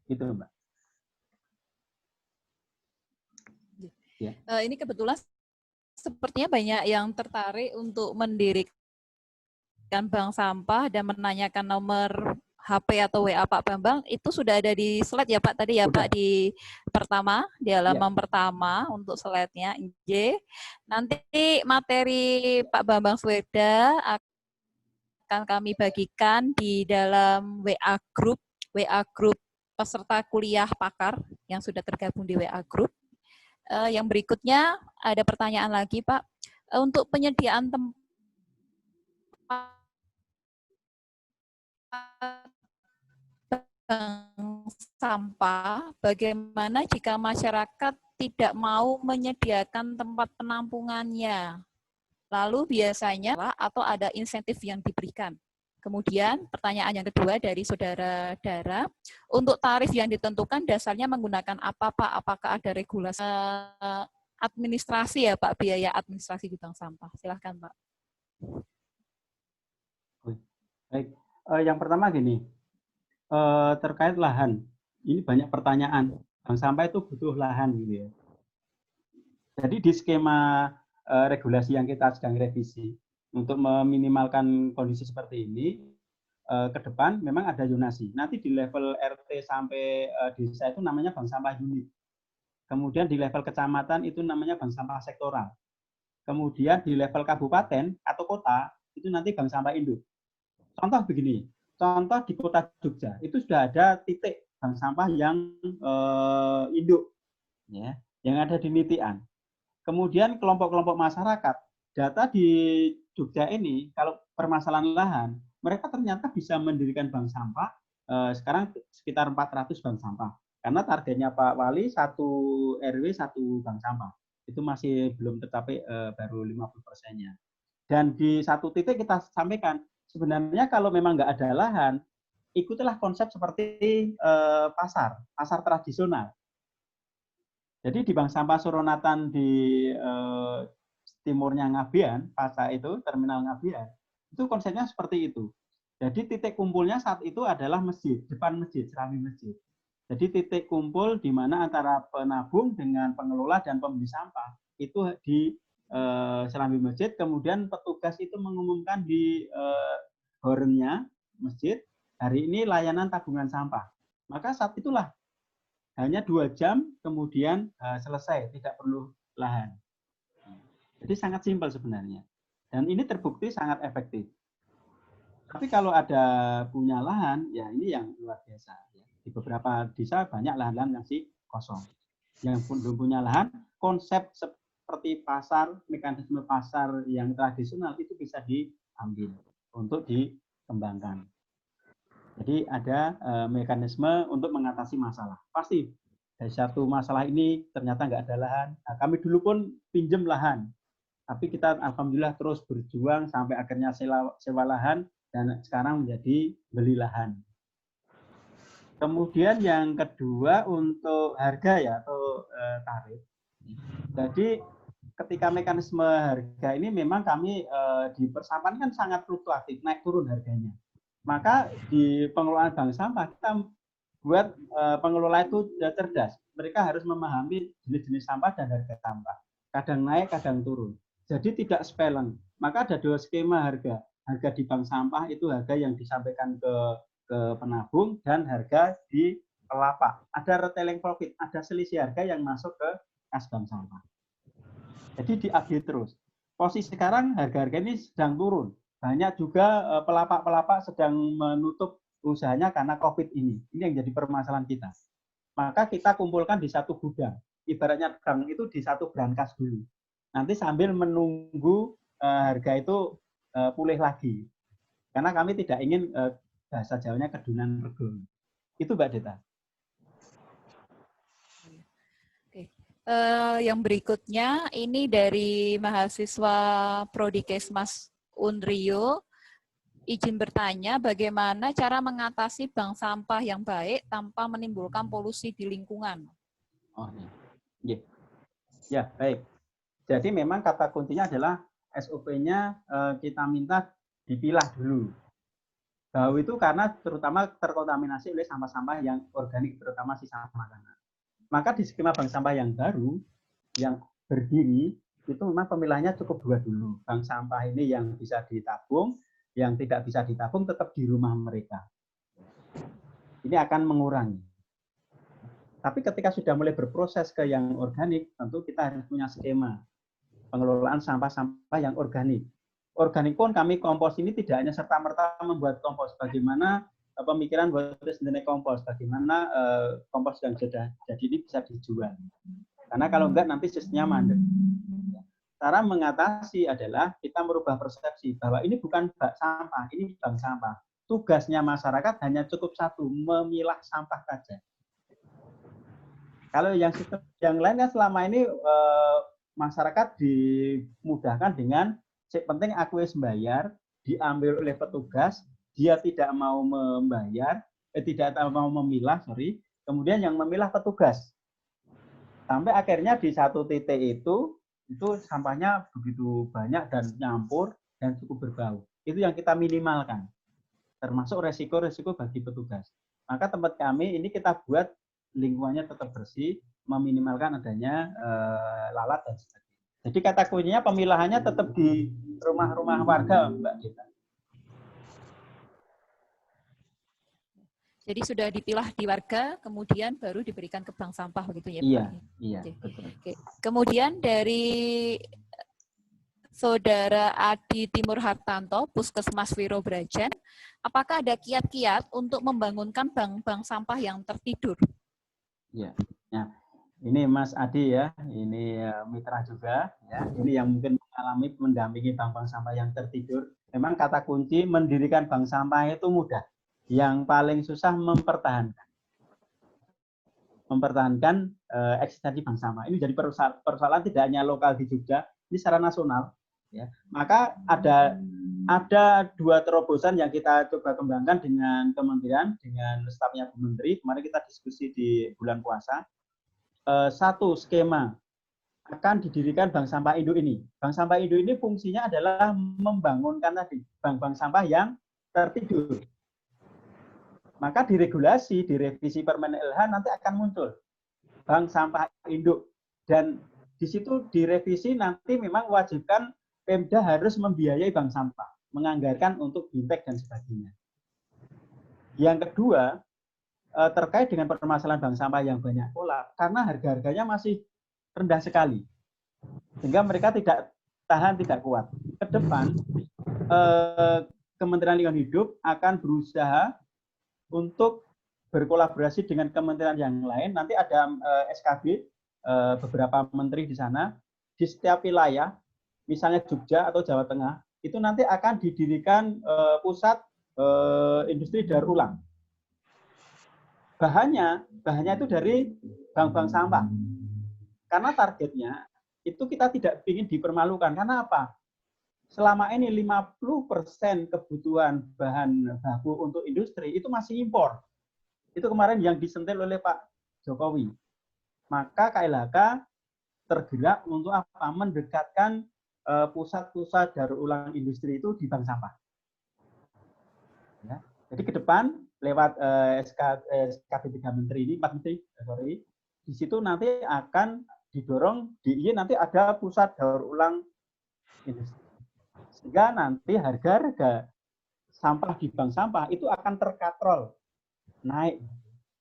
Itu, Mbak. Ya. Ini kebetulan sepertinya banyak yang tertarik untuk mendirikan bank sampah dan menanyakan nomor HP atau WA Pak Bambang. Itu sudah ada di slide ya Pak tadi ya Pak, di pertama, di halaman pertama untuk slide-nya. Nanti materi Pak Bambang Sweda akan kami bagikan di dalam WA group peserta kuliah pakar yang sudah tergabung di WA Group. Yang berikutnya ada pertanyaan lagi Pak. Untuk penyediaan tempat sampah, bagaimana jika masyarakat tidak mau menyediakan tempat penampungannya? Lalu biasanya atau ada insentif yang diberikan? Kemudian pertanyaan yang kedua dari Saudara Dara, untuk tarif yang ditentukan dasarnya menggunakan apa Pak? Apakah ada regulasi administrasi ya Pak, biaya administrasi di bank sampah? Silahkan Pak. Baik, yang pertama gini, terkait lahan, ini banyak pertanyaan. Bank sampah itu butuh lahan gitu ya. Jadi di skema regulasi yang kita sedang revisi, untuk meminimalkan kondisi seperti ini, ke depan memang ada zonasi. Nanti di level RT sampai desa itu namanya bank sampah unit. Kemudian di level kecamatan itu namanya bank sampah sektoral. Kemudian di level kabupaten atau kota itu nanti bank sampah induk. Contoh begini, contoh di kota Jogja itu sudah ada titik bank sampah yang induk, ya, yang ada di Nitian. Kemudian kelompok-kelompok masyarakat, data di Jogja ini, kalau permasalahan lahan, mereka ternyata bisa mendirikan bank sampah, sekarang sekitar 400 bank sampah. Karena targetnya Pak Wali, 1 RW, 1 bank sampah. Itu masih belum tercapai, baru 50%-nya. Dan di satu titik kita sampaikan, sebenarnya kalau memang nggak ada lahan, ikutilah konsep seperti pasar tradisional. Jadi di bank sampah Suronatan di timurnya Ngabian, Pasa itu, terminal Ngabian, itu konsepnya seperti itu. Jadi titik kumpulnya saat itu adalah masjid, depan masjid, cerami masjid. Jadi titik kumpul di mana antara penabung dengan pengelola dan pembeli sampah itu di serambi masjid, kemudian petugas itu mengumumkan di horenya masjid, hari ini layanan tabungan sampah. Maka saat itulah hanya 2 jam kemudian selesai, tidak perlu lahan. Jadi sangat simpel sebenarnya. Dan ini terbukti sangat efektif. Tapi kalau ada punya lahan, ya ini yang luar biasa. Di beberapa desa banyak lahan-lahan yang masih kosong. Yang belum punya lahan, konsep seperti pasar, mekanisme pasar yang tradisional itu bisa diambil untuk dikembangkan. Jadi ada mekanisme untuk mengatasi masalah. Pasti dari satu masalah ini ternyata nggak ada lahan. Nah, kami dulu pun pinjam lahan. Tapi kita alhamdulillah terus berjuang sampai akhirnya sewa lahan dan sekarang menjadi beli lahan. Kemudian yang kedua untuk harga ya atau tarif. Jadi ketika mekanisme harga ini memang kami di persampahan kan sangat fluktuatif, naik turun harganya. Maka di pengelolaan bank sampah kita buat pengelola itu cerdas. Mereka harus memahami jenis-jenis sampah dan harga sampah. Kadang naik, kadang turun. Jadi tidak sepeleng. Maka ada 2 skema harga. Harga di bank sampah itu harga yang disampaikan ke penabung dan harga di pelapak. Ada retailing profit, ada selisih harga yang masuk ke kas bank sampah. Jadi diupdate terus. Posisi sekarang harga-harga ini sedang turun. Banyak juga pelapak-pelapak sedang menutup usahanya karena COVID ini. Ini yang jadi permasalahan kita. Maka kita kumpulkan di satu gudang. Ibaratnya bank itu di satu brankas dulu. Nanti sambil menunggu harga itu pulih lagi. Karena kami tidak ingin bahasa Jawanya kedunan rego. Itu Mbak Deta. Oke. Yang berikutnya ini dari mahasiswa Prodi Kesmas Unrio. Izin bertanya bagaimana cara mengatasi bank sampah yang baik tanpa menimbulkan polusi di lingkungan. Oh, ya. Ya, baik. Jadi memang kata kuncinya adalah SOP-nya kita minta dipilah dulu. Bau itu karena terutama terkontaminasi oleh sampah-sampah yang organik, terutama sisa makanan. Maka di skema bank sampah yang baru, yang berdiri, itu memang pemilahannya cukup 2 dulu. Bank sampah ini yang bisa ditabung, yang tidak bisa ditabung tetap di rumah mereka. Ini akan mengurangi. Tapi ketika sudah mulai berproses ke yang organik, tentu kita harus punya skema pengelolaan sampah-sampah yang organik. Organik pun kami kompos ini tidak hanya serta-merta membuat kompos. Bagaimana pemikiran buat sendiri kompos, bagaimana kompos yang sudah jadi ini bisa dijual. Karena kalau enggak nanti sistemnya mandek. Cara mengatasi adalah kita merubah persepsi bahwa ini bukan bak sampah, ini bank sampah. Tugasnya masyarakat hanya cukup satu, memilah sampah saja. Kalau yang sistem yang lain kan selama ini masyarakat dimudahkan dengan penting aku membayar, diambil oleh petugas, dia tidak mau membayar, tidak mau memilah, kemudian yang memilah petugas. Sampai akhirnya di satu titik itu sampahnya begitu banyak dan nyampur dan cukup berbau. Itu yang kita minimalkan, termasuk resiko-resiko bagi petugas. Maka tempat kami ini kita buat lingkungannya tetap bersih, meminimalkan adanya lalat dan sebagainya. Jadi kata kuncinya pemilahannya tetap di rumah-rumah warga, Mbak Dita. Jadi sudah dipilah di warga, kemudian baru diberikan ke bank sampah begitu ya Pak? Iya, iya. Betul. Oke. Kemudian dari Saudara Adi Timur Hartanto, Puskesmas Wiro Brajan, apakah ada kiat-kiat untuk membangunkan bank-bank sampah yang tertidur? Iya. Nah, ini Mas Adi ya, ini mitra juga ya. Ini yang mungkin mengalami mendampingi bank-bank sampah yang tertidur. Memang kata kunci mendirikan bank sampah itu mudah. Yang paling susah mempertahankan eksistensi bank sampah. Ini jadi persoalan tidak hanya lokal di Jogja, ini secara nasional. Ya. Maka ada 2 terobosan yang kita coba kembangkan dengan kementerian, dengan stafnya Bu Menteri. Kemarin kita diskusi di bulan puasa. 1 skema akan didirikan bank sampah induk ini. Bank sampah induk ini fungsinya adalah membangunkan tadi bank-bank sampah yang tertidur. Maka diregulasi, direvisi Permen LH nanti akan muncul bank sampah induk dan di situ direvisi nanti memang wajibkan Pemda harus membiayai bank sampah, menganggarkan untuk bintek dan sebagainya. Yang kedua, terkait dengan permasalahan bank sampah yang banyak pola, karena harga-harganya masih rendah sekali, sehingga mereka tidak tahan, tidak kuat. Ke depan, Kementerian Lingkungan Hidup akan berusaha untuk berkolaborasi dengan kementerian yang lain. Nanti ada SKB, beberapa menteri di sana, di setiap wilayah, misalnya Jogja atau Jawa Tengah, itu nanti akan didirikan pusat industri daur ulang. Bahannya itu dari bank-bank sampah. Karena targetnya itu kita tidak ingin dipermalukan. Karena apa? Selama ini 50% kebutuhan bahan baku untuk industri itu masih impor. Itu kemarin yang disentil oleh Pak Jokowi. Maka KLHK tergerak untuk apa? Mendekatkan pusat-pusat daur ulang industri itu di bank sampah. Ya. Jadi ke depan lewat SKB 3 Menteri ini, 4 Menteri, di situ nanti akan didorong DIY nanti ada pusat daur ulang industri. Sehingga nanti harga-harga sampah di bank sampah itu akan terkatrol naik.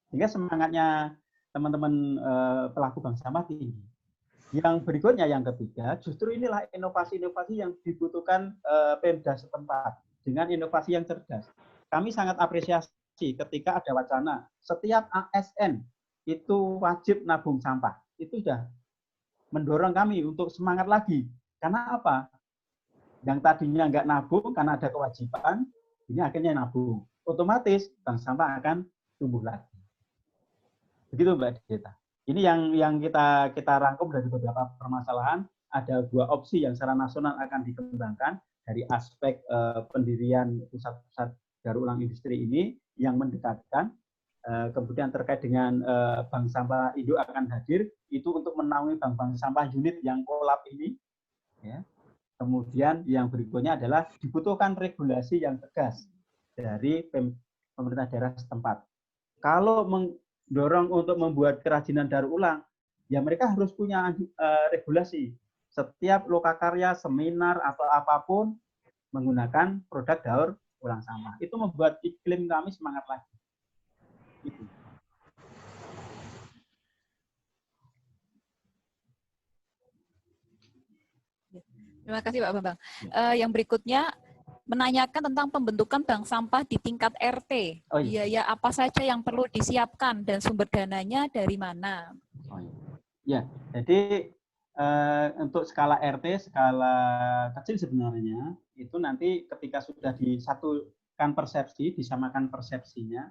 Sehingga semangatnya teman-teman pelaku bank sampah tinggi. Yang berikutnya, yang ketiga, justru inilah inovasi-inovasi yang dibutuhkan Pemda setempat dengan inovasi yang cerdas. Kami sangat apresiasi ketika ada wacana setiap ASN itu wajib nabung sampah. Itu sudah mendorong kami untuk semangat lagi. Karena apa? Yang tadinya nggak nabung karena ada kewajiban, ini akhirnya nabung. Otomatis bank sampah akan tumbuh lagi. Begitu Mbak Dita. Ini yang kita rangkum dari beberapa permasalahan. Ada 2 opsi yang secara nasional akan dikembangkan dari aspek pendirian pusat-pusat daur ulang industri ini yang mendekatkan. Kemudian terkait dengan bank sampah induk akan hadir itu untuk menaungi bank-bank sampah unit yang kolap ini. Ya. Kemudian yang berikutnya adalah dibutuhkan regulasi yang tegas dari pemerintah daerah setempat. Kalau mendorong untuk membuat kerajinan daur ulang, ya mereka harus punya regulasi. Setiap lokakarya, seminar, atau apapun menggunakan produk daur ulang sampah. Itu membuat iklim kami semangat lagi. Gitu. Terima kasih Pak Bambang. Yang berikutnya menanyakan tentang pembentukan bank sampah di tingkat RT. Oh, iya. Biaya apa saja yang perlu disiapkan dan sumber dananya dari mana? Oh, iya. Ya, jadi untuk skala RT, skala kecil sebenarnya, itu nanti ketika sudah disatukan persepsi, disamakan persepsinya,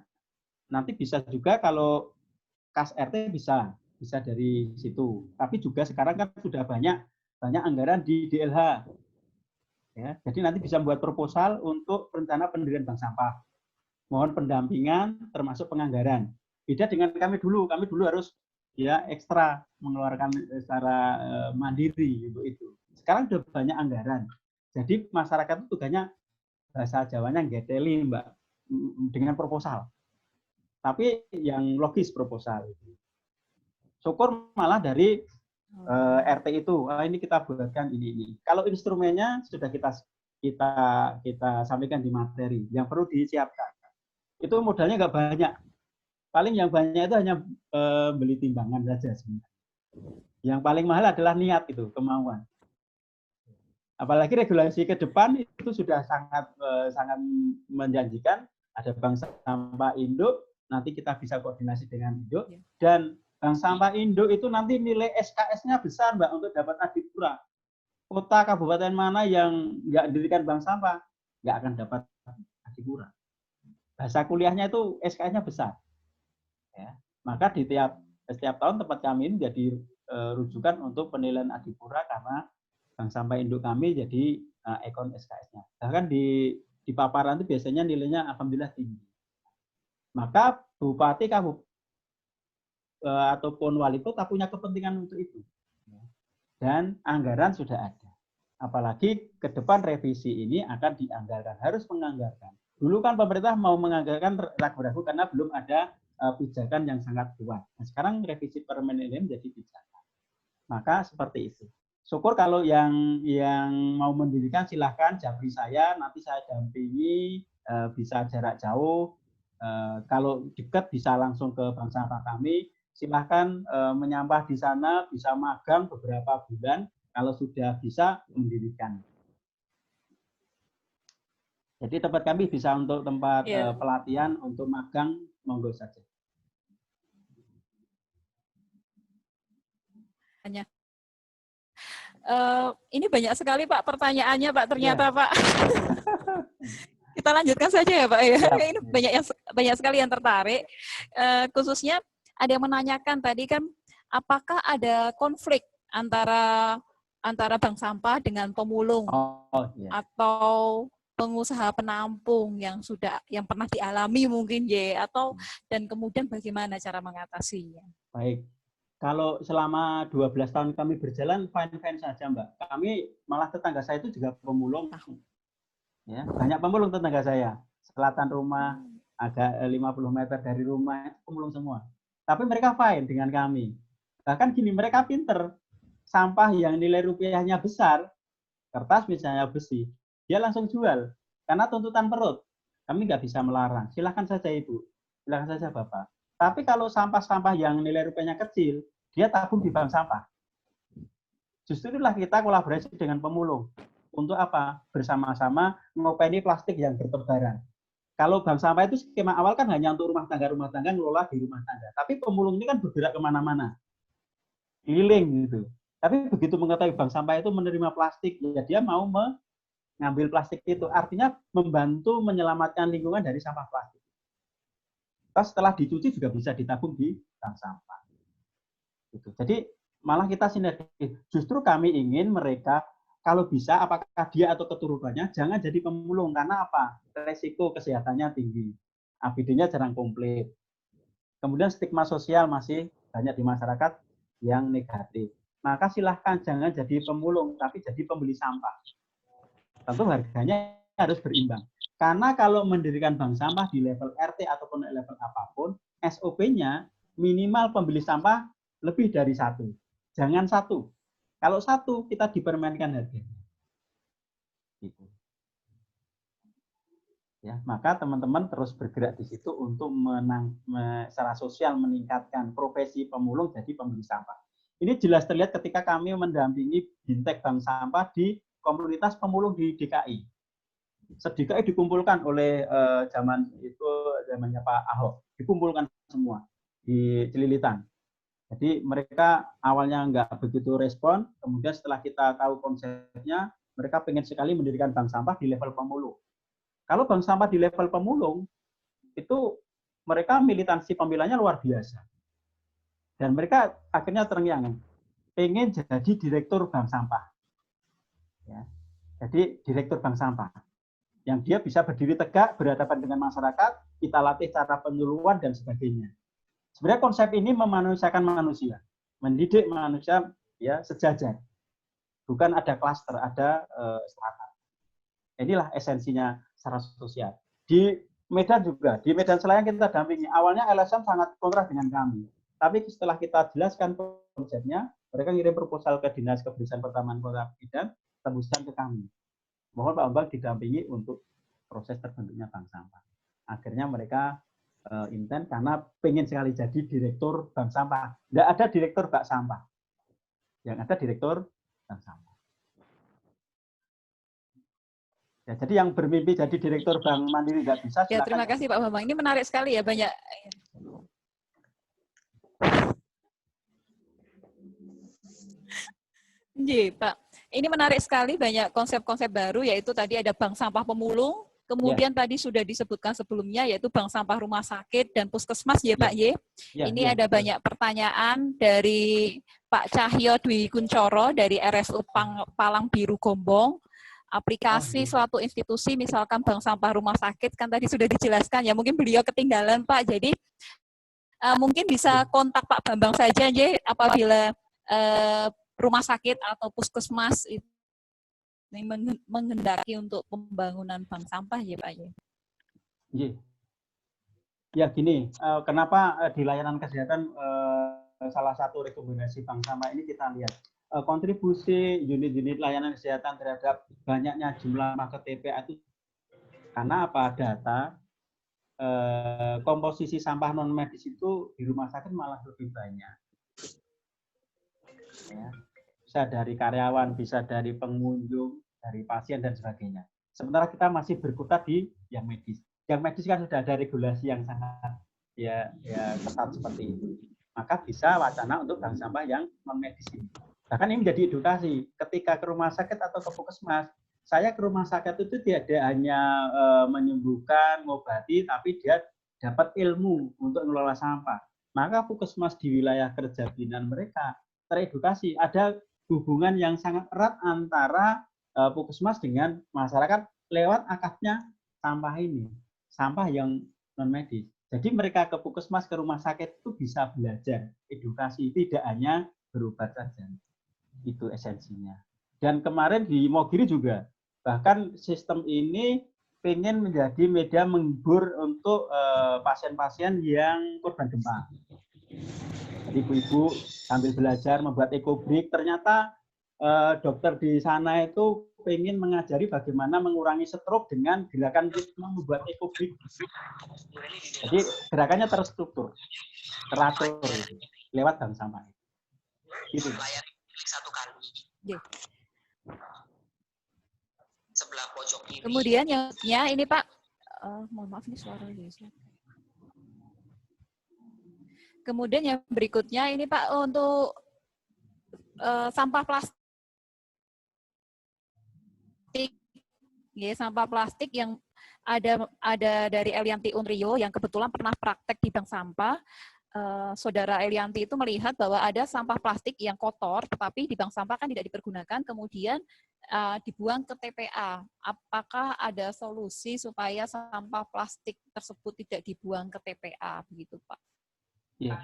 nanti bisa juga kalau kas RT bisa dari situ. Tapi juga sekarang kan sudah banyak anggaran di DLH. Ya, jadi nanti bisa membuat proposal untuk rencana pendirian bank sampah. Mohon pendampingan termasuk penganggaran. Beda dengan kami dulu harus ya ekstra mengeluarkan secara mandiri untuk itu. Sekarang sudah banyak anggaran. Jadi masyarakat itu tugasnya bahasa Jawanya ngeteli Mbak dengan proposal. Tapi yang logis proposal itu. Syukur malah dari RT itu, ini kita buatkan ini. Kalau instrumennya sudah kita sampaikan di materi, yang perlu disiapkan. Itu modalnya nggak banyak. Paling yang banyak itu hanya beli timbangan saja sebenarnya. Yang paling mahal adalah niat itu, kemauan. Apalagi regulasi ke depan itu sudah sangat menjanjikan. Ada bank sampah induk, nanti kita bisa koordinasi dengan induk, dan bank sampah induk itu nanti nilai SKS-nya besar Mbak untuk dapat adipura. Kota kabupaten mana yang nggak didirikan bank sampah nggak akan dapat adipura. Bahasa kuliahnya itu SKS-nya besar. Ya. Maka di setiap tahun tempat kami ini jadi rujukan untuk penilaian adipura karena bank sampah induk kami jadi ekon SKS-nya. Bahkan di paparan itu biasanya nilainya alhamdulillah tinggi. Maka bupati ataupun wali kota punya kepentingan untuk itu. Dan anggaran sudah ada. Apalagi ke depan revisi ini akan dianggarkan, harus menganggarkan. Dulu kan pemerintah mau menganggarkan ragu-ragu karena belum ada pijakan yang sangat kuat. Nah, sekarang revisi permen ini menjadi pijakan. Maka seperti itu. Syukur kalau yang mau mendirikan silahkan japri saya, nanti saya dampingi, bisa jarak jauh. Kalau dekat bisa langsung ke bank sampah kami. Silahkan menyampah di sana, bisa magang beberapa bulan. Kalau sudah bisa mendirikan. Jadi tempat kami bisa untuk tempat pelatihan, untuk magang, monggo saja. Ini banyak sekali Pak pertanyaannya Pak ternyata Pak. Kita lanjutkan saja ya Pak ya. Ini banyak sekali yang tertarik. Khususnya ada yang menanyakan tadi kan, apakah ada konflik antara bank sampah dengan pemulung atau pengusaha penampung yang pernah dialami mungkin dan kemudian bagaimana cara mengatasinya? Baik. Kalau selama 12 tahun kami berjalan fine-fine saja, Mbak. Kami malah tetangga saya itu juga pemulung. Ya, banyak pemulung tetangga saya. Selatan rumah, agak 50 meter dari rumah, pemulung semua. Tapi mereka fine dengan kami. Bahkan gini, mereka pinter. Sampah yang nilai rupiahnya besar, kertas misalnya besi, dia langsung jual. Karena tuntutan perut. Kami nggak bisa melarang. Silahkan saja Ibu. Silahkan saja Bapak. Tapi kalau sampah-sampah yang nilai rupiahnya kecil, dia tabung di bank sampah. Justru itulah kita kolaborasi dengan pemulung. Untuk apa? Bersama-sama ngopeni plastik yang bertebaran. Kalau bank sampah itu skema awal kan hanya untuk rumah tangga ngelola di rumah tangga. Tapi pemulung ini kan bergerak kemana-mana. Keliling gitu. Tapi begitu mengetahui bank sampah itu menerima plastik, ya dia mau mengambil plastik itu. Artinya membantu menyelamatkan lingkungan dari sampah plastik. Terus setelah dicuci juga bisa ditabung di bank sampah. Gitu. Jadi malah kita sinergi. Justru kami ingin mereka kalau bisa apakah dia atau keturunannya jangan jadi pemulung karena apa? Resiko kesehatannya tinggi. APD-nya jarang komplit. Kemudian stigma sosial masih banyak di masyarakat yang negatif. Maka silahkan jangan jadi pemulung tapi jadi pembeli sampah. Tentu harganya harus berimbang. Karena kalau mendirikan bank sampah di level RT ataupun level apapun, SOP-nya minimal pembeli sampah lebih dari satu. Jangan satu. Kalau satu, kita dipermainkan harganya. Gitu. Ya, maka teman-teman terus bergerak di situ untuk secara sosial meningkatkan profesi pemulung jadi pembeli sampah. Ini jelas terlihat ketika kami mendampingi Bintek Bank Sampah di komunitas pemulung di DKI. Se-DKI dikumpulkan oleh zamannya Pak Ahok, dikumpulkan semua di Celilitan. Jadi mereka awalnya nggak begitu respon, kemudian setelah kita tahu konsepnya, mereka pengen sekali mendirikan bank sampah di level pemulung. Kalau bank sampah di level pemulung, itu mereka militansi pembelanya luar biasa. Dan mereka akhirnya terngiang, pengen jadi direktur bank sampah. Ya. Jadi direktur bank sampah. Yang dia bisa berdiri tegak, berhadapan dengan masyarakat, kita latih cara penyuluhan dan sebagainya. Sebenarnya konsep ini memanusiakan manusia, mendidik manusia ya sejajar. Bukan ada klaster, ada strata. Inilah esensinya secara sosial. Di Medan juga, di Medan Selayang kita dampingi. Awalnya LSM sangat kontra dengan kami. Tapi setelah kita jelaskan konsepnya, mereka ngirim proposal ke Dinas Kebersihan Pertamanan Kota Medan, tembuskan ke kami. Mohon Pak Bambang didampingi untuk proses terbentuknya bank sampah. Akhirnya mereka intent karena pengen sekali jadi direktur bank sampah. Tidak ada direktur bank sampah. Yang ada direktur bank sampah. Ya, jadi yang bermimpi jadi direktur bank mandiri nggak bisa. Ya, terima kasih Pak Bambang. Ini menarik sekali ya, banyak. Iya, Pak. Ini menarik sekali, banyak konsep-konsep baru, yaitu tadi ada bank sampah pemulung, kemudian tadi sudah disebutkan sebelumnya, yaitu bank sampah rumah sakit dan puskesmas, ya Pak Y. Ini ada banyak pertanyaan dari Pak Cahyo Dwi Kuncoro dari RSU Palang Biru Gombong. Aplikasi suatu institusi, misalkan bank sampah rumah sakit, kan tadi sudah dijelaskan, ya mungkin beliau ketinggalan Pak, jadi mungkin bisa kontak Pak Bambang saja, Y, apabila rumah sakit atau puskesmas itu menghendaki untuk pembangunan bank sampah ya Pak ya. Ya gini, kenapa di layanan kesehatan salah satu rekomendasi Bank Sampah ini kita lihat kontribusi unit-unit layanan kesehatan terhadap banyaknya jumlah TPA itu karena apa? Data komposisi sampah non medis itu di rumah sakit malah lebih banyak. Ya. Bisa dari karyawan, bisa dari pengunjung, dari pasien dan sebagainya. Sementara kita masih berkutat di yang medis. Yang medis kan sudah ada regulasi yang sangat ya ketat seperti itu. Maka bisa wacana untuk bank sampah yang non medis ini. Bahkan ini menjadi edukasi. Ketika ke rumah sakit atau ke puskesmas, saya ke rumah sakit itu tidak hanya menyembuhkan, mengobati, tapi dia dapat ilmu untuk mengelola sampah. Maka puskesmas di wilayah kerja binaan mereka teredukasi. Ada hubungan yang sangat erat antara puskesmas dengan masyarakat lewat akadnya sampah ini, sampah yang non medis. Jadi mereka ke puskesmas, ke rumah sakit itu bisa belajar edukasi, tidak hanya berobat saja. Itu esensinya. Dan kemarin di Mogiri juga, bahkan sistem ini pengen menjadi media menghibur untuk pasien-pasien yang korban gempa. Jadi ibu-ibu sambil belajar membuat ekobrik, ternyata dokter di sana itu pengen mengajari bagaimana mengurangi stroke dengan gerakan membuat ekobrik. Jadi gerakannya terstruktur, teratur gitu, lewat bank sampah. Gitu. Satu kali. Sebelah pojok kiri. Kemudian yang ini Pak, mohon maaf ini suara geser. Kemudian yang berikutnya ini Pak untuk sampah plastik, ya, sampah plastik yang ada dari Elianti Unrio yang kebetulan pernah praktek di bank sampah. Saudara Elianti itu melihat bahwa ada sampah plastik yang kotor, tetapi di bank sampah kan tidak dipergunakan, kemudian dibuang ke TPA. Apakah ada solusi supaya sampah plastik tersebut tidak dibuang ke TPA, begitu Pak? Ya.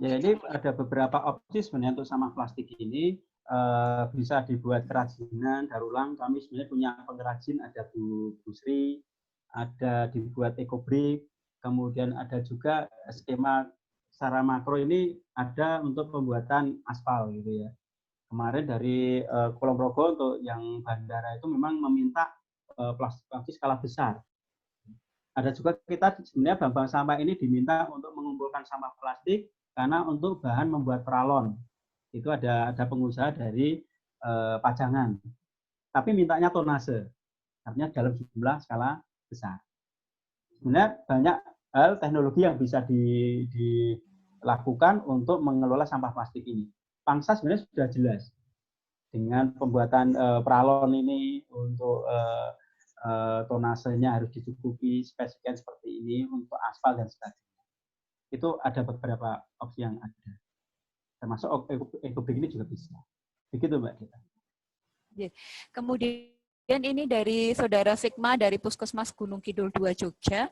Jadi ada beberapa opsi sebenarnya untuk sampah plastik ini. Bisa dibuat kerajinan daur ulang. Kami sebenarnya punya pengrajin, ada Bu Sri, ada dibuat ekobrik, kemudian ada juga skema secara makro ini ada untuk pembuatan aspal gitu ya. Kemarin dari Kulon Progo untuk yang bandara itu memang meminta plastik skala besar. Ada juga kita sebenarnya bank sampah ini diminta untuk mengumpulkan sampah plastik karena untuk bahan membuat peralon. Itu ada pengusaha dari Pajangan. Tapi mintanya tonase. Artinya dalam jumlah skala besar. Sebenarnya banyak hal teknologi yang bisa dilakukan untuk mengelola sampah plastik ini. Pangsa sebenarnya sudah jelas. Dengan pembuatan peralon ini untuk tonasenya harus dicukupi, spesifikasi seperti ini untuk aspal dan sebagainya. Itu ada beberapa opsi yang ada. Termasuk ekobrik ini juga bisa. Begitu Mbak Dita. Kemudian ini dari Saudara Sigma dari Puskesmas Gunung Kidul 2 Jogja.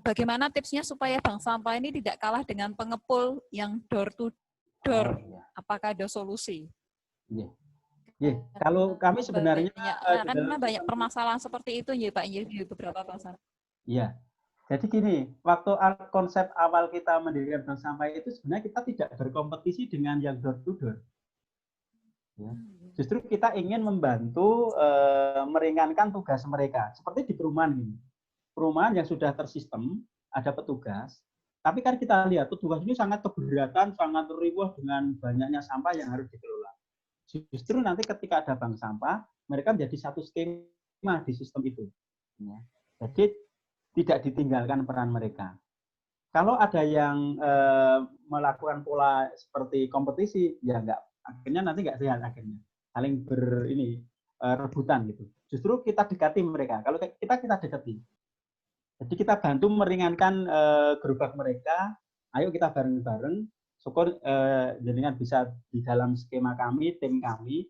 Bagaimana tipsnya supaya bank sampah ini tidak kalah dengan pengepul yang door to door? Apakah ada solusi? Iya. Kalau kami sebenarnya karena banyak permasalahan seperti itu ya Pak di beberapa pasar. Iya. Jadi gini, waktu konsep awal kita mendirikan bank sampah itu sebenarnya kita tidak berkompetisi dengan yang door to door. Ya. Justru kita ingin membantu meringankan tugas mereka. Seperti di perumahan ini. Perumahan yang sudah tersistem, ada petugas. Tapi kan kita lihat petugas ini sangat keberatan, sangat riwah dengan banyaknya sampah yang harus dikelola. Justru nanti ketika ada bank sampah, mereka menjadi satu skema di sistem itu. Ya. Jadi tidak ditinggalkan peran mereka. Kalau ada yang melakukan pola seperti kompetisi, ya enggak, akhirnya nanti enggak sehat akhirnya. Saling rebutan gitu. Justru kita dekati mereka. Kalau kita dekati. Jadi kita bantu meringankan gerobak mereka. Ayo kita bareng-bareng. Syukur jenengan bisa di dalam skema kami, tim kami,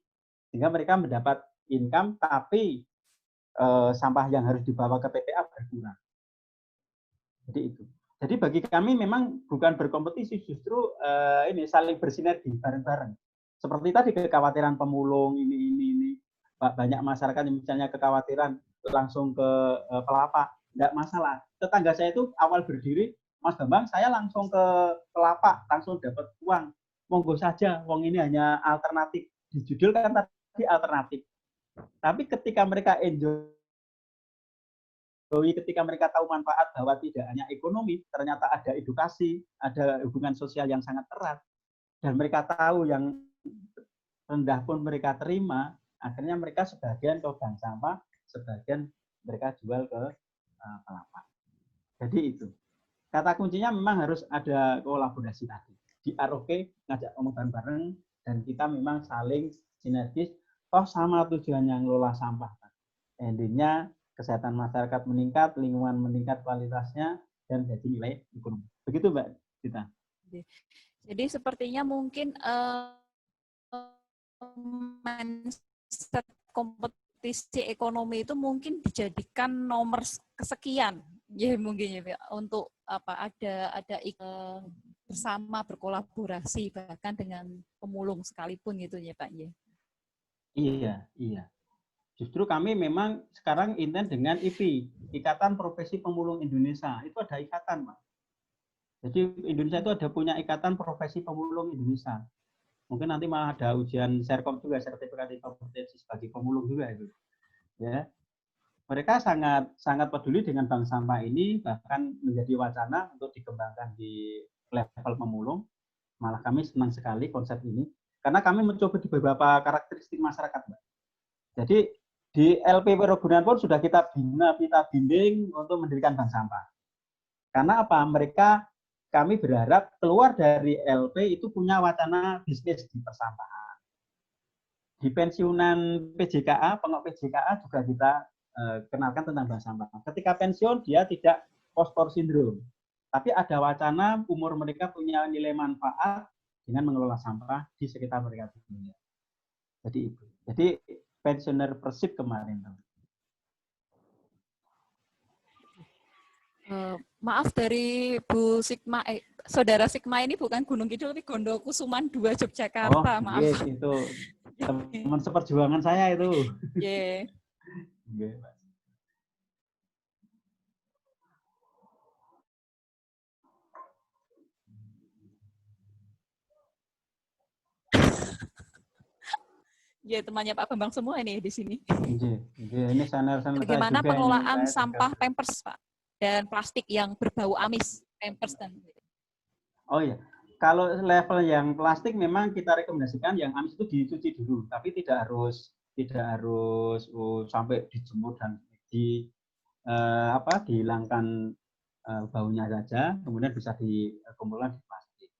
sehingga mereka mendapat income, tapi sampah yang harus dibawa ke TPA berkurang. Jadi itu. Jadi bagi kami memang bukan berkompetisi, justru ini saling bersinergi bareng-bareng. Seperti tadi kekhawatiran pemulung ini banyak masyarakat yang misalnya kekhawatiran langsung ke Pelapa, enggak masalah. Tetangga saya itu awal berdiri Mas Bambang, saya langsung ke lapak, langsung dapat uang. Monggo saja, uang ini hanya alternatif. Di judul kan tadi alternatif. Tapi ketika mereka enjoy, ketika mereka tahu manfaat bahwa tidak hanya ekonomi, ternyata ada edukasi, ada hubungan sosial yang sangat erat, dan mereka tahu yang rendah pun mereka terima, akhirnya mereka sebagian ke bank sampah, sebagian mereka jual ke lapak. Jadi itu. Kata kuncinya memang harus ada kolaborasi tadi. Di ROK ngajak ngomong bareng-bareng dan kita memang saling sinergis. Toh sama tujuannya ngelola sampah. Endingnya kesehatan masyarakat meningkat, lingkungan meningkat kualitasnya, dan jadi nilai ekonomi. Begitu Mbak Dita. Jadi sepertinya mungkin mindset kompetisi ekonomi itu mungkin dijadikan nomor kesekian. Ya mungkin ya untuk apa ada bersama berkolaborasi bahkan dengan pemulung sekalipun gitu ya Pak ya. Iya. Justru kami memang sekarang intent dengan IPI, Ikatan Profesi Pemulung Indonesia. Itu ada ikatan, Pak. Jadi Indonesia itu ada punya Ikatan Profesi Pemulung Indonesia. Mungkin nanti malah ada ujian Serkom juga, sertifikat kompetensi sebagai pemulung juga itu. Ya. Mereka sangat peduli dengan bank sampah ini, bahkan menjadi wacana untuk dikembangkan di level pemulung. Malah kami senang sekali konsep ini, karena kami mencoba di beberapa karakteristik masyarakat, Mbak. Jadi di LP Ragunan pun sudah kita bimbing untuk mendirikan bank sampah. Karena apa? Kami berharap keluar dari LP itu punya wacana bisnis di persampahan. Di pensiunan PJKA, pengok PJKA juga kita kenalkan tentang bank sampah. Ketika pensiun dia tidak post-post syndrome, tapi ada wacana umur mereka punya nilai manfaat dengan mengelola sampah di sekitar mereka. Jadi itu. Jadi pensioner Persib kemarin. Maaf dari Bu Sigma, Saudara Sigma ini bukan Gunung Kidul tapi Gondokusuman 2 Yogyakarta. Oh, maaf. Yes, itu teman seperjuangan saya itu. Yeah. Ya, temannya Pak Bambang semua ini di sini. Ini sanar-sanar bagaimana juga pengelolaan ini, sampah Pampers, Pak? Dan plastik yang berbau amis, Pampers dan. Oh iya, kalau level yang plastik memang kita rekomendasikan yang amis itu dicuci dulu, tapi tidak harus sampai dijemur dan dihilangkan baunya saja, kemudian bisa dikumpulkan di plastik.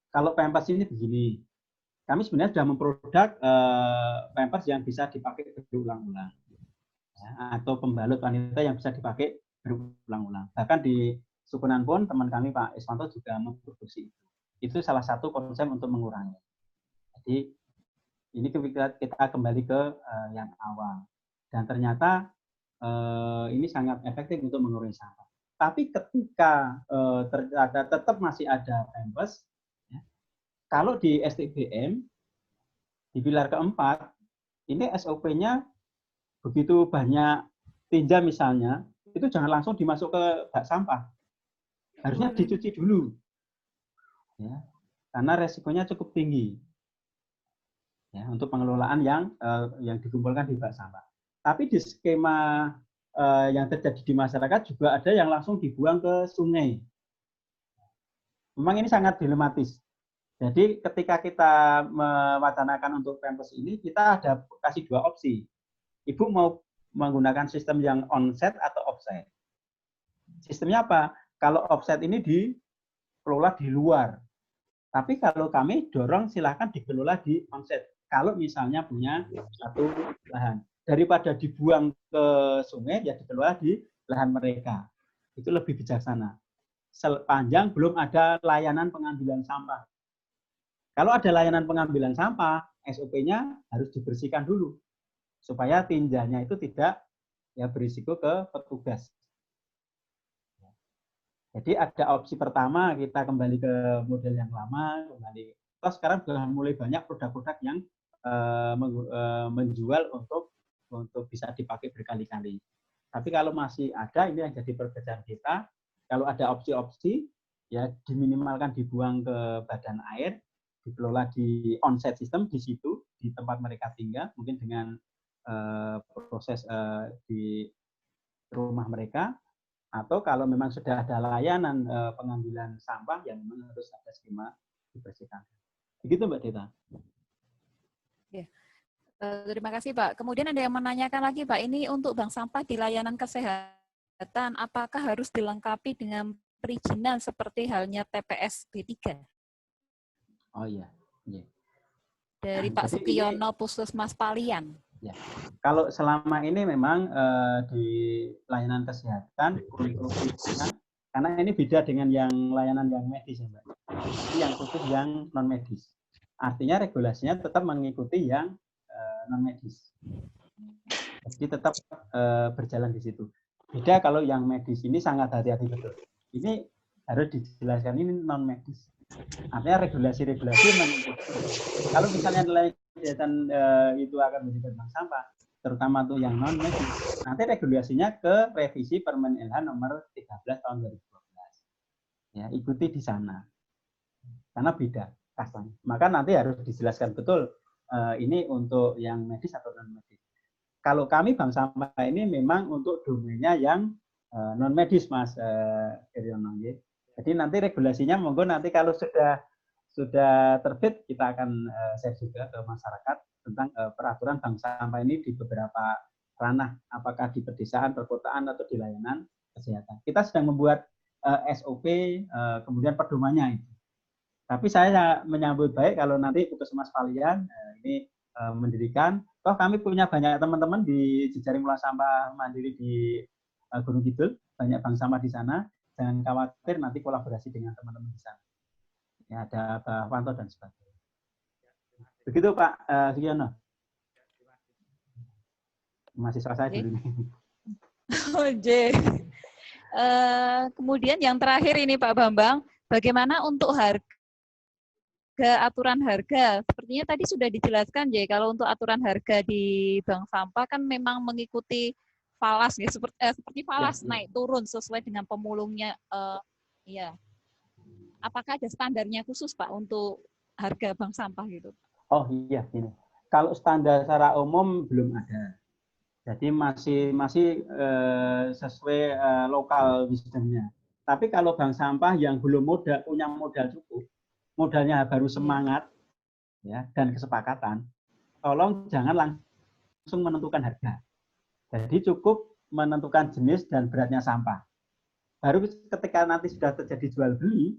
Kalau Pampers ini begini, kami sebenarnya sudah memproduk Pampers yang bisa dipakai berulang-ulang, ya, atau pembalut wanita yang bisa dipakai berulang-ulang. Bahkan di Sukunan pun teman kami Pak Iswanto juga memproduksi itu. Itu salah satu konsep untuk mengurangi. Jadi ini kita kembali ke yang awal. Dan ternyata ini sangat efektif untuk mengurangi sampah. Tapi ketika ternyata tetap masih ada Pampers, ya, kalau di STBM, di pilar keempat, ini SOP-nya begitu banyak tinja misalnya, itu jangan langsung dimasuk ke bak sampah. Harusnya dicuci dulu. Ya, karena resikonya cukup tinggi. Ya, untuk pengelolaan yang dikumpulkan di bak sampah. Tapi di skema yang terjadi di masyarakat juga ada yang langsung dibuang ke sungai. Memang ini sangat dilematis. Jadi ketika kita mewacanakan untuk Pampers ini, kita ada kasih 2 opsi. Ibu mau menggunakan sistem yang onset atau offset. Sistemnya apa? Kalau offset ini dikelola di luar. Tapi kalau kami dorong silakan dikelola di onset. Kalau misalnya punya satu lahan. Daripada dibuang ke sungai, ya dikelola di lahan mereka. Itu lebih bijaksana. Sepanjang belum ada layanan pengambilan sampah. Kalau ada layanan pengambilan sampah, SOP-nya harus dibersihkan dulu. Supaya tinjanya itu tidak berisiko ke petugas. Jadi ada opsi pertama, kita kembali ke model yang lama, Terus sekarang sudah mulai banyak produk-produk yang menjual untuk bisa dipakai berkali-kali. Tapi kalau masih ada, ini yang jadi pekerjaan kita. Kalau ada opsi-opsi, ya diminimalkan dibuang ke badan air, dikelola di on-site system di situ, di tempat mereka tinggal, mungkin dengan proses di rumah mereka, atau kalau memang sudah ada layanan pengambilan sampah, yang memang harus ada skema dibersihkan. Begitu Mbak Dita. Ya. Terima kasih Pak. Kemudian ada yang menanyakan lagi Pak, ini untuk bank sampah di layanan kesehatan, apakah harus dilengkapi dengan perizinan seperti halnya TPS B3? Oh iya. Yeah. Dari Pak Jadi Sukiono Puskesmas Palian. Ya, kalau selama ini memang di layanan kesehatan untuk perizinan, karena ini beda dengan yang layanan yang medis ya Mbak. Jadi yang khusus yang non medis. Artinya regulasinya tetap mengikuti yang non medis. Jadi tetap berjalan di situ. Beda kalau yang medis ini sangat hati-hati betul. Ini harus dijelaskan ini non medis. Artinya regulasi-regulasi mengikuti. Kalau misalnya nilai kegiatan itu akan menjadi bank sampah, terutama tuh yang non medis, nanti regulasinya ke revisi Permen LH nomor 13 tahun 2012. Ya, ikuti di sana. Karena beda kastanya. Maka nanti harus dijelaskan betul ini untuk yang medis atau non medis. Kalau kami bank sampah ini memang untuk domainnya yang non medis Mas Iryono. Jadi nanti regulasinya monggo nanti kalau sudah terbit kita akan share juga ke masyarakat tentang peraturan bank sampah ini di beberapa ranah, apakah di pedesaan, perkotaan atau di layanan kesehatan. Kita sedang membuat SOP kemudian pedomannya itu. Tapi saya menyambut baik kalau nanti Puskesmas Palian ini mendirikan. Toh kami punya banyak teman-teman di jejaring pengelola sampah mandiri di Gunung Kidul, banyak bank sampah di sana. Jangan khawatir nanti kolaborasi dengan teman-teman di sana. Ya, ada Pak Wanto dan sebagainya. Begitu Pak Sugiono. Mahasiswa saya dulu nih. Kemudian yang terakhir ini Pak Bambang, bagaimana untuk aturan harga? Sepertinya tadi sudah dijelaskan ya, kalau untuk aturan harga di bank sampah kan memang mengikuti falas ya, seperti falas Ya. naik turun sesuai dengan pemulungnya. Ya. Apakah ada standarnya khusus Pak untuk harga bank sampah gitu? Oh iya, ini. Kalau standar secara umum belum ada. Jadi masih sesuai lokal wisdomnya. Tapi kalau bank sampah yang belum punya modal cukup, modalnya baru semangat ya dan kesepakatan, tolong jangan langsung menentukan harga. Jadi cukup menentukan jenis dan beratnya sampah. Baru ketika nanti sudah terjadi jual beli,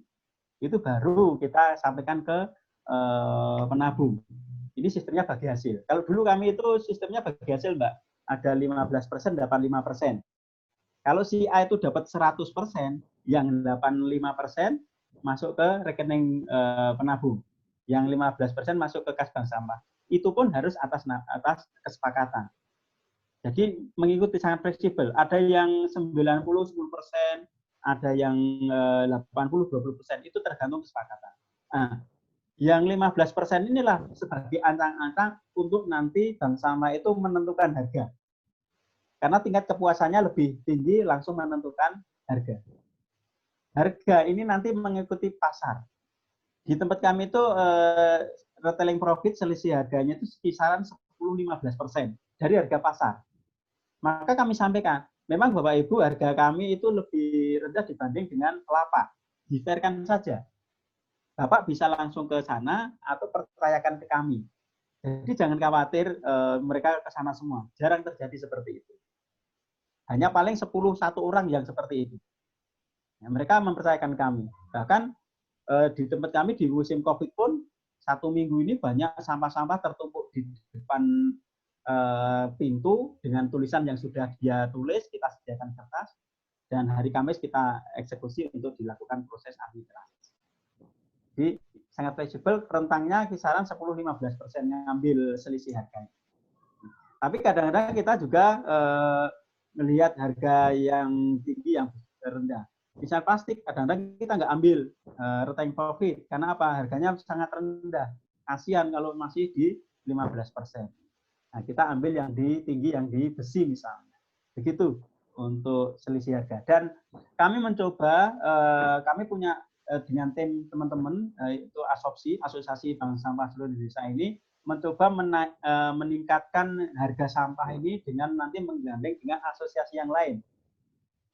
itu baru kita sampaikan ke penabung. Ini sistemnya bagi hasil. Kalau dulu kami itu sistemnya bagi hasil, Mbak. Ada 15%, dapat 5%. Kalau si A itu dapat 100%, yang 85% masuk ke rekening penabung. Yang 15% masuk ke kas bank sampah. Itu pun harus atas kesepakatan. Jadi mengikuti sangat fleksibel. Ada yang 90, 10%, ada yang 80, 20%. Itu tergantung kesepakatan. Nah, yang 15% inilah sebagai ancang-ancang untuk nanti bank sampah itu menentukan harga. Karena tingkat kepuasannya lebih tinggi langsung menentukan harga. Harga ini nanti mengikuti pasar. Di tempat kami itu retailing profit selisih harganya itu kisaran 10-15% dari harga pasar. Maka kami sampaikan, memang Bapak Ibu harga kami itu lebih rendah dibanding dengan kelapa. Di-fairkan saja. Bapak bisa langsung ke sana atau percayakan ke kami. Jadi jangan khawatir mereka ke sana semua. Jarang terjadi seperti itu. Hanya paling 1 orang yang seperti itu. Ya, mereka mempercayakan kami. Bahkan di tempat kami di musim COVID pun 1 minggu ini banyak sampah-sampah tertumpuk di depan pintu dengan tulisan yang sudah dia tulis, kita sediakan kertas, dan hari Kamis kita eksekusi untuk dilakukan proses arbitrase. Jadi sangat fleksibel, rentangnya kisaran 10-15% ngambil selisih harganya. Tapi kadang-kadang kita juga melihat harga yang tinggi, yang rendah. Misal plastik, kadang-kadang kita nggak ambil retailing profit. Karena apa? Harganya sangat rendah. Kasihan kalau masih di 15%. Nah, kita ambil yang di tinggi, yang di besi misalnya. Begitu untuk selisih harga. Dan kami mencoba, kami punya dengan tim teman-teman itu Asosiasi Bank Sampah Seluruh Indonesia ini mencoba meningkatkan harga sampah ini dengan nanti menggandeng dengan asosiasi yang lain.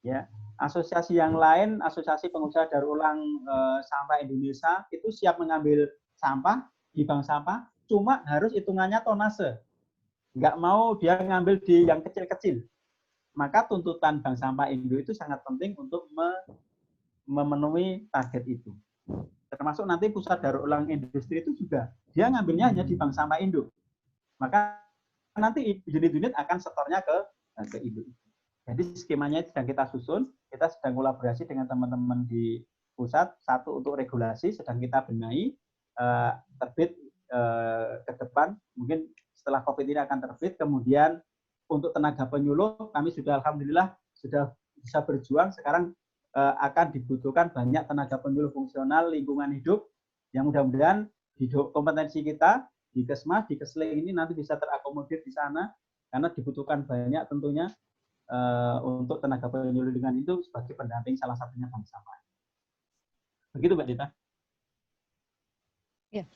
Ya, asosiasi yang lain, Asosiasi Pengusaha Daur Ulang Sampah Indonesia itu siap mengambil sampah di bank sampah, cuma harus hitungannya tonase. Nggak mau dia ngambil di yang kecil-kecil. Maka tuntutan Bank Sampah Indo itu sangat penting untuk memenuhi target itu. Termasuk nanti pusat daur ulang industri itu juga dia ngambilnya hanya di Bank Sampah Indo. Maka nanti unit-unit akan setornya ke Indo. Jadi skemanya sedang kita susun, kita sedang kolaborasi dengan teman-teman di pusat, satu untuk regulasi sedang kita benahi, terbit ke depan, mungkin setelah COVID ini akan terbit, kemudian untuk tenaga penyuluh kami sudah alhamdulillah sudah bisa berjuang, sekarang akan dibutuhkan banyak tenaga penyuluh fungsional lingkungan hidup yang mudah-mudahan di kompetensi kita di Kesmas, di Kesling ini nanti bisa terakomodir di sana karena dibutuhkan banyak tentunya untuk tenaga penyuluh lingkungan itu sebagai pendamping salah satunya bank sampah. Begitu Mbak Dita. Ya.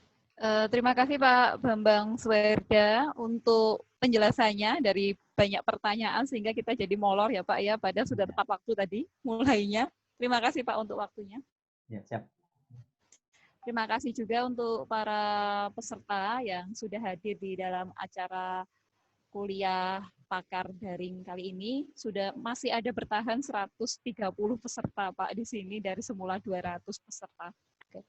Terima kasih Pak Bambang Swerda untuk penjelasannya dari banyak pertanyaan sehingga kita jadi molor ya Pak ya, padahal sudah tepat waktu tadi mulainya. Terima kasih Pak untuk waktunya. Ya, siap. Terima kasih juga untuk para peserta yang sudah hadir di dalam acara kuliah pakar daring kali ini. Masih ada bertahan 130 peserta Pak di sini dari semula 200 peserta. Oke.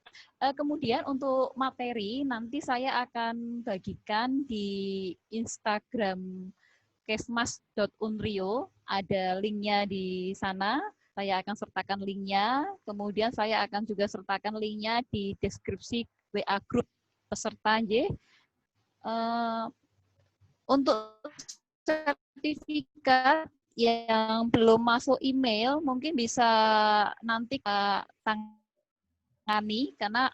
Kemudian untuk materi nanti saya akan bagikan di Instagram kesmas.unrio, ada linknya di sana. Saya akan sertakan linknya, kemudian saya akan juga sertakan linknya di deskripsi WA grup peserta. Untuk sertifikat yang belum masuk email, mungkin bisa nanti tangani, karena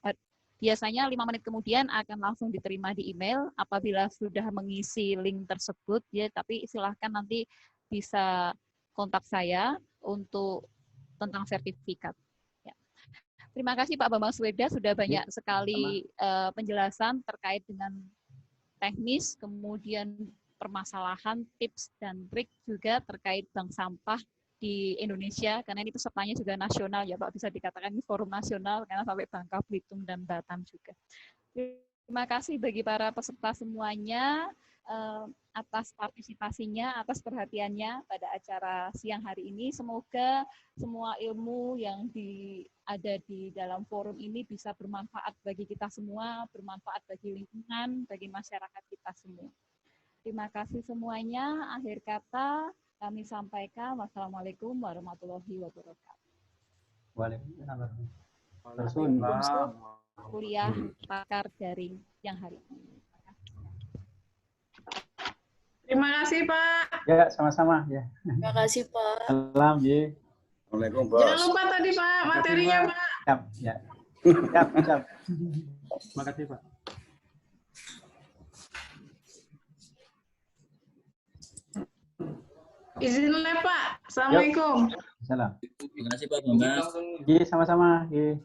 biasanya 5 menit kemudian akan langsung diterima di email apabila sudah mengisi link tersebut. Ya, tapi silahkan nanti bisa kontak saya untuk tentang sertifikat. Ya. Terima kasih Pak Bambang Swerda, sudah banyak sekali penjelasan terkait dengan teknis, kemudian permasalahan, tips, dan trik juga terkait bank sampah di Indonesia, karena ini pesertanya juga nasional ya Pak, bisa dikatakan ini forum nasional karena sampai Bangka, Belitung, dan Batam juga. Terima kasih bagi para peserta semuanya atas partisipasinya, atas perhatiannya pada acara siang hari ini. Semoga semua ilmu yang ada di dalam forum ini bisa bermanfaat bagi kita semua, bermanfaat bagi lingkungan, bagi masyarakat kita semua. Terima kasih semuanya. Akhir kata kami sampaikan wassalamualaikum warahmatullahi wabarakatuh. Waalaikumsalam. Kuliah pakar daring yang hari ini. Terima kasih Pak. Ya, sama-sama ya. Terima kasih Pak. Salam ya. Assalamualaikum Bos. Jangan lupa tadi Pak materinya Pak. Siap, ya. Siap. Terima kasih Pak. Izin live Pak. Assalamualaikum. Salam. Terima kasih Pak Bambang. Iya, sama-sama. Iya.